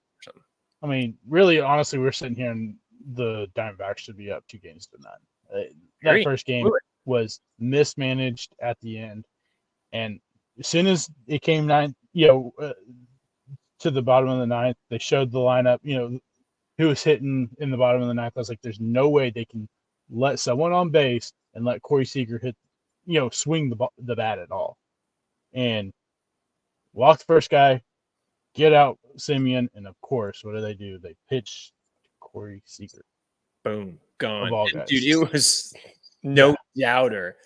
I mean, really, honestly, we're sitting here and the Diamondbacks should be up 2-0. That first game was mismanaged at the end, and as soon as it came to the bottom of the ninth, they showed the lineup. Who was hitting in the bottom of the ninth. I was like, there's no way they can let someone on base and let Corey Seager hit, swing the bat at all. And walk the first guy, get out Semien, and of course, what do? They pitch Corey Seager. Boom, gone. And dude, it was no doubter.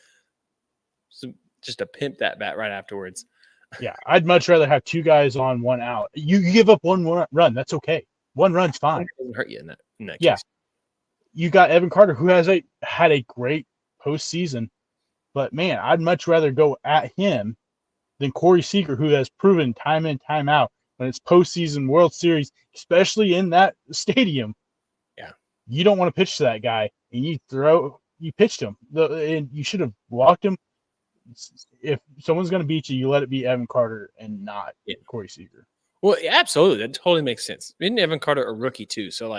So just to pimp that bat right afterwards. Yeah, I'd much rather have two guys on, one out. You give up one run, that's okay. One run's fine. It doesn't hurt you in that yeah. case. You got Evan Carter, who had a great postseason, but man, I'd much rather go at him than Corey Seager, who has proven time in, time out when it's postseason World Series, especially in that stadium. Yeah, you don't want to pitch to that guy, and you pitched him, and you should have walked him. If someone's going to beat you, you let it be Evan Carter and not Corey Seager. Well, yeah, absolutely. That totally makes sense. Isn't Evan Carter a rookie too? So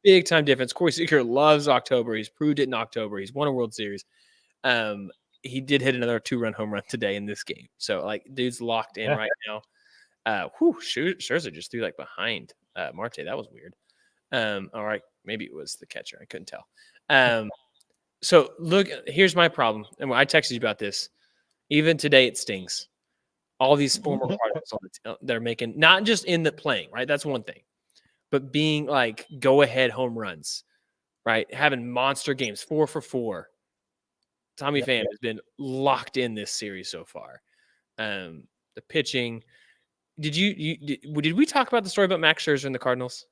big time difference. Corey Seager loves October. He's proved it in October. He's won a World Series. He did hit another 2-run home run today in this game. So dude's locked in right now. Scherzer just threw behind Marte. That was weird. All right, maybe it was the catcher. I couldn't tell. So look, here's my problem. And when I texted you about this, even today it stings. All these former Cardinals they're making, not just in the playing, right? That's one thing. But being go-ahead home runs, right? Having monster games, 4 for 4. Tommy Pham has been locked in this series so far. The pitching. Did we talk about the story about Max Scherzer and the Cardinals?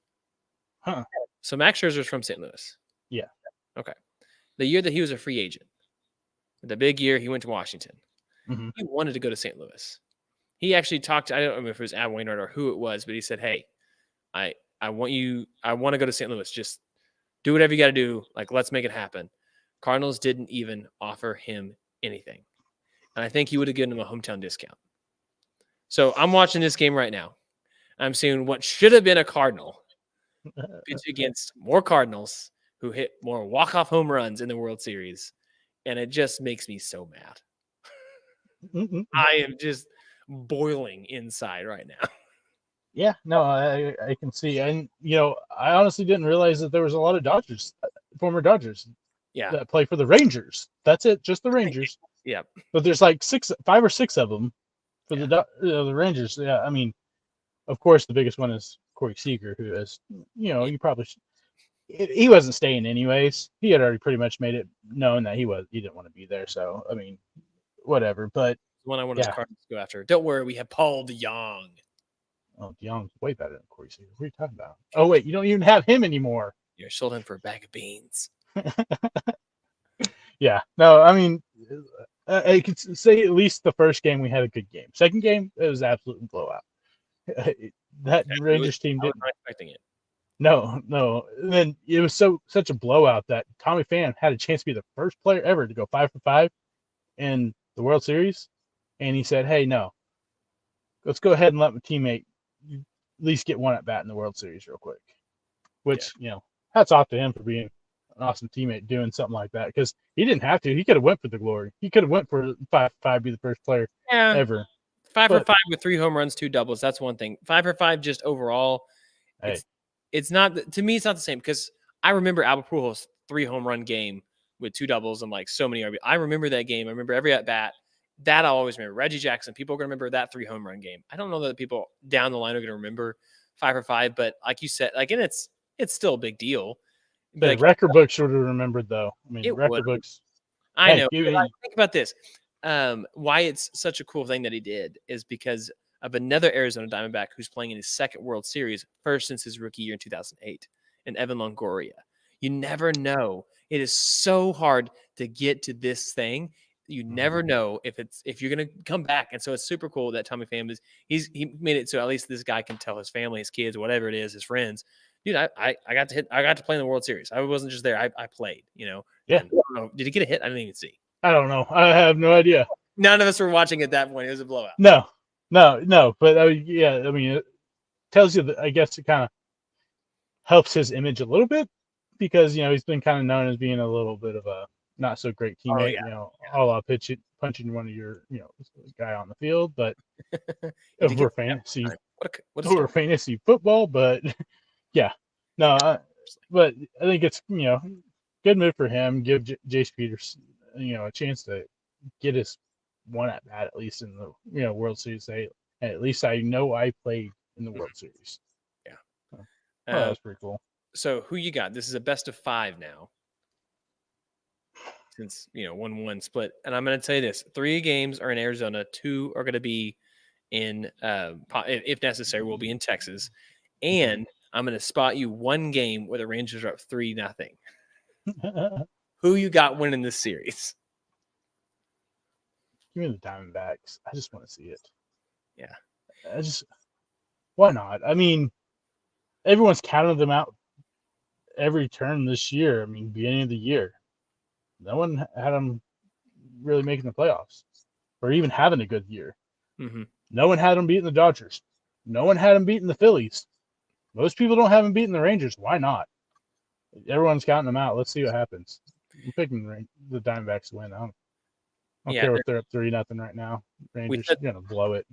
Huh. So Max Scherzer's from St. Louis. Yeah. Okay. The year that he was a free agent, the big year he went to Washington, he wanted to go to St. Louis. He actually talked to, I don't know if it was Ad Wainwright or who it was, but he said, hey, I want to go to St. Louis. Just do whatever you got to do. Let's make it happen. Cardinals didn't even offer him anything. And I think he would have given him a hometown discount. So I'm watching this game right now. I'm seeing what should have been a Cardinal pitch against more Cardinals who hit more walk-off home runs in the World Series. And it just makes me so mad. I am just boiling inside right now. Yeah, no, I can see. And, I honestly didn't realize that there was a lot of former Dodgers that play for the Rangers. That's it, just the Rangers. Yeah. But there's 5 or 6 of them for the Rangers. Yeah, I mean, of course, the biggest one is Corey Seager, who has, you probably he wasn't staying anyways. He had already pretty much made it known that he didn't want to be there. So, I mean, whatever. But the one I wanted the Cardinals to go after. Don't worry, we have Paul DeJong. Oh, DeJong's way better than Corey Seager. What are you talking about? Oh, wait, you don't even have him anymore. You're sold him for a bag of beans. Yeah. No, I mean, I could say at least the first game we had a good game. Second game, it was absolute blowout. That Rangers team didn't. I was not expecting it. No. And then it was such a blowout that Tommy Pham had a chance to be the first player ever to go 5 for 5 in the World Series, and he said, "Hey, no, let's go ahead and let my teammate at least get one at bat in the World Series real quick." Which hats off to him for being an awesome teammate doing something like that, because he didn't have to. He could have went for the glory. He could have went for 5 for 5, be the first player ever. 5 for 5 with 3 home runs, 2 doubles. That's one thing. 5 for 5 just overall. It's not, to me, it's not the same, because I remember Albert Pujols' 3 home run game with 2 doubles and so many RBI. I remember that game. I remember every at bat. That I always remember. Reggie Jackson, people are going to remember that 3 home run game. I don't know that people down the line are going to remember 5 for 5, but like you said, and it's still a big deal. The record books should have remembered, though. I mean, record books. I know. Think about this. Why it's such a cool thing that he did is because of another Arizona Diamondback who's playing in his second World Series, first since his rookie year in 2008, and Evan Longoria. You never know. It is so hard to get to this thing. you never know if you're gonna come back. And so it's super cool that Tommy Pham he made it so at least this guy can tell his family, his kids, whatever it is, his friends, dude, I got to play in the World Series. I wasn't just there. I played, Yeah. And I don't know, did he get a hit? I didn't even see. I don't know. I have no idea. None of us were watching at that point. It was a blowout. No. But yeah, I mean, it tells you that I guess it kind of helps his image a little bit because he's been kind of known as being a little bit of a not so great teammate. All out punching one of your guy on the field, but over fantasy, over fantasy football. But yeah, no, but I think it's good move for him. Give Jace Peters a chance to get his one at bat at least in the World Series. And at least I know I played in the World Series. Yeah, that's pretty cool. So who you got? This is a best of 5 now. Since 1-1 split, and I'm going to tell you this: 3 games are in Arizona, 2 are going to be in, if necessary, will be in Texas, and I'm going to spot you 1 game where the Rangers are up 3-0. Who you got winning this series? Give me the Diamondbacks. I just want to see it. Yeah, why not? I mean, everyone's counted them out every turn this year. I mean, beginning of the year. No one had them really making the playoffs or even having a good year. Mm-hmm. No one had them beating the Dodgers. No one had them beating the Phillies. Most people don't have them beating the Rangers. Why not? Everyone's counting them out. Let's see what happens. I'm picking the Diamondbacks to win. I don't care if they're up 3-0 right now. Rangers are going to blow it.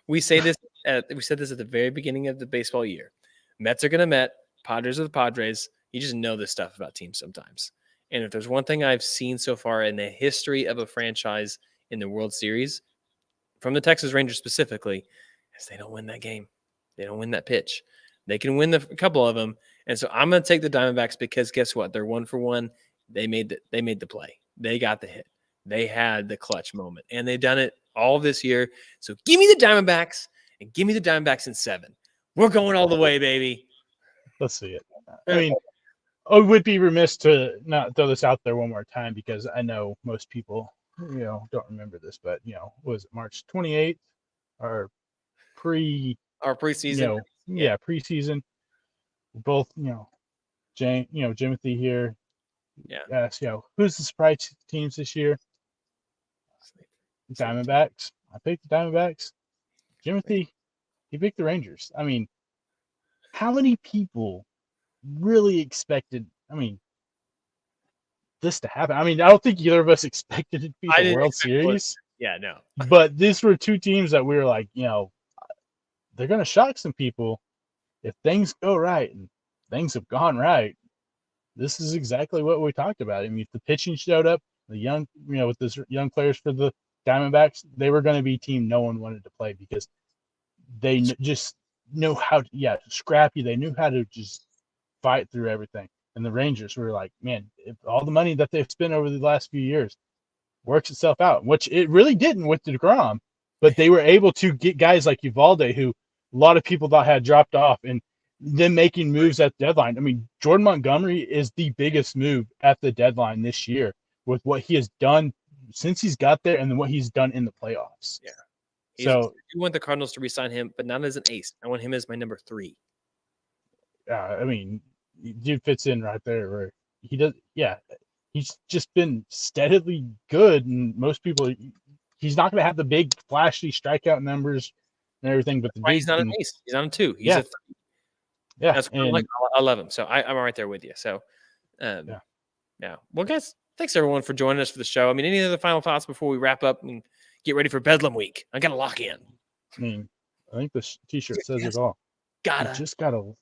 We said this at the very beginning of the baseball year. Mets are going to Met. Padres are the Padres. You just know this stuff about teams sometimes. And if there's one thing I've seen so far in the history of a franchise in the World Series, from the Texas Rangers specifically, is they don't win that game. They don't win that pitch. They can win a couple of them. And so I'm going to take the Diamondbacks because guess what? They're 1-for-1. They made the play. They got the hit. They had the clutch moment. And they've done it all this year. So give me the Diamondbacks and give me the Diamondbacks in 7. We're going all the way, baby. Let's see it. I mean, I would be remiss to not throw this out there one more time because I know most people, don't remember this, but was it March 28th? Our preseason. Preseason. Both, Jimothy here. Yeah. Who's the surprise teams this year? Diamondbacks. I picked the Diamondbacks. Jimothy, he picked the Rangers. I mean, how many people really expected, this to happen? I mean, I don't think either of us expected it to be the World Series. Yeah, no. But these were 2 teams that we were like, they're going to shock some people if things go right, and things have gone right. This is exactly what we talked about. I mean, if the pitching showed up, the young, with this young players for the Diamondbacks, they were going to be a team no one wanted to play because they just know how to, scrappy. They knew how to just fight through everything. And the Rangers were like, man, if all the money that they've spent over the last few years works itself out, which it really didn't with DeGrom, but they were able to get guys like Uvalde, who a lot of people thought had dropped off, and them making moves at the deadline. I mean, Jordan Montgomery is the biggest move at the deadline this year with what he has done since he's got there and then what he's done in the playoffs. Yeah. So you want the Cardinals to re-sign him, but not as an ace. I want him as my number 3. I mean, dude fits in right there where he does. Yeah, he's just been steadily good, and most people, he's not going to have the big flashy strikeout numbers and everything. But he's not an ace. He's on a 2. He's a 3. Yeah, that's what I love him. So I'm right there with you. So, yeah. Well, guys, thanks everyone for joining us for the show. I mean, any other final thoughts before we wrap up and get ready for Bedlam Week? I got to lock in. I mean, I think the T-shirt says it all. Gotta.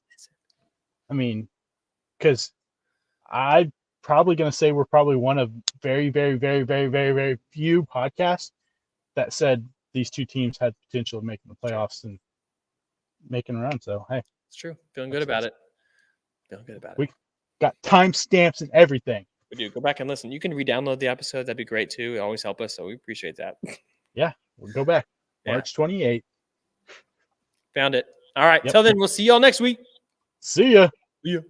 I mean, because I'm probably going to say we're probably one of very, very, very, very, very, very few podcasts that said these 2 teams had potential of making the playoffs and making a run. So, hey. It's true. Feeling good about it. We got timestamps and everything. We do. Go back and listen. You can re-download the episode. That'd be great too. It always help us, so we appreciate that. Yeah, we'll go back. March 28th. Found it. All right. Till then, we'll see y'all next week. See ya. See ya.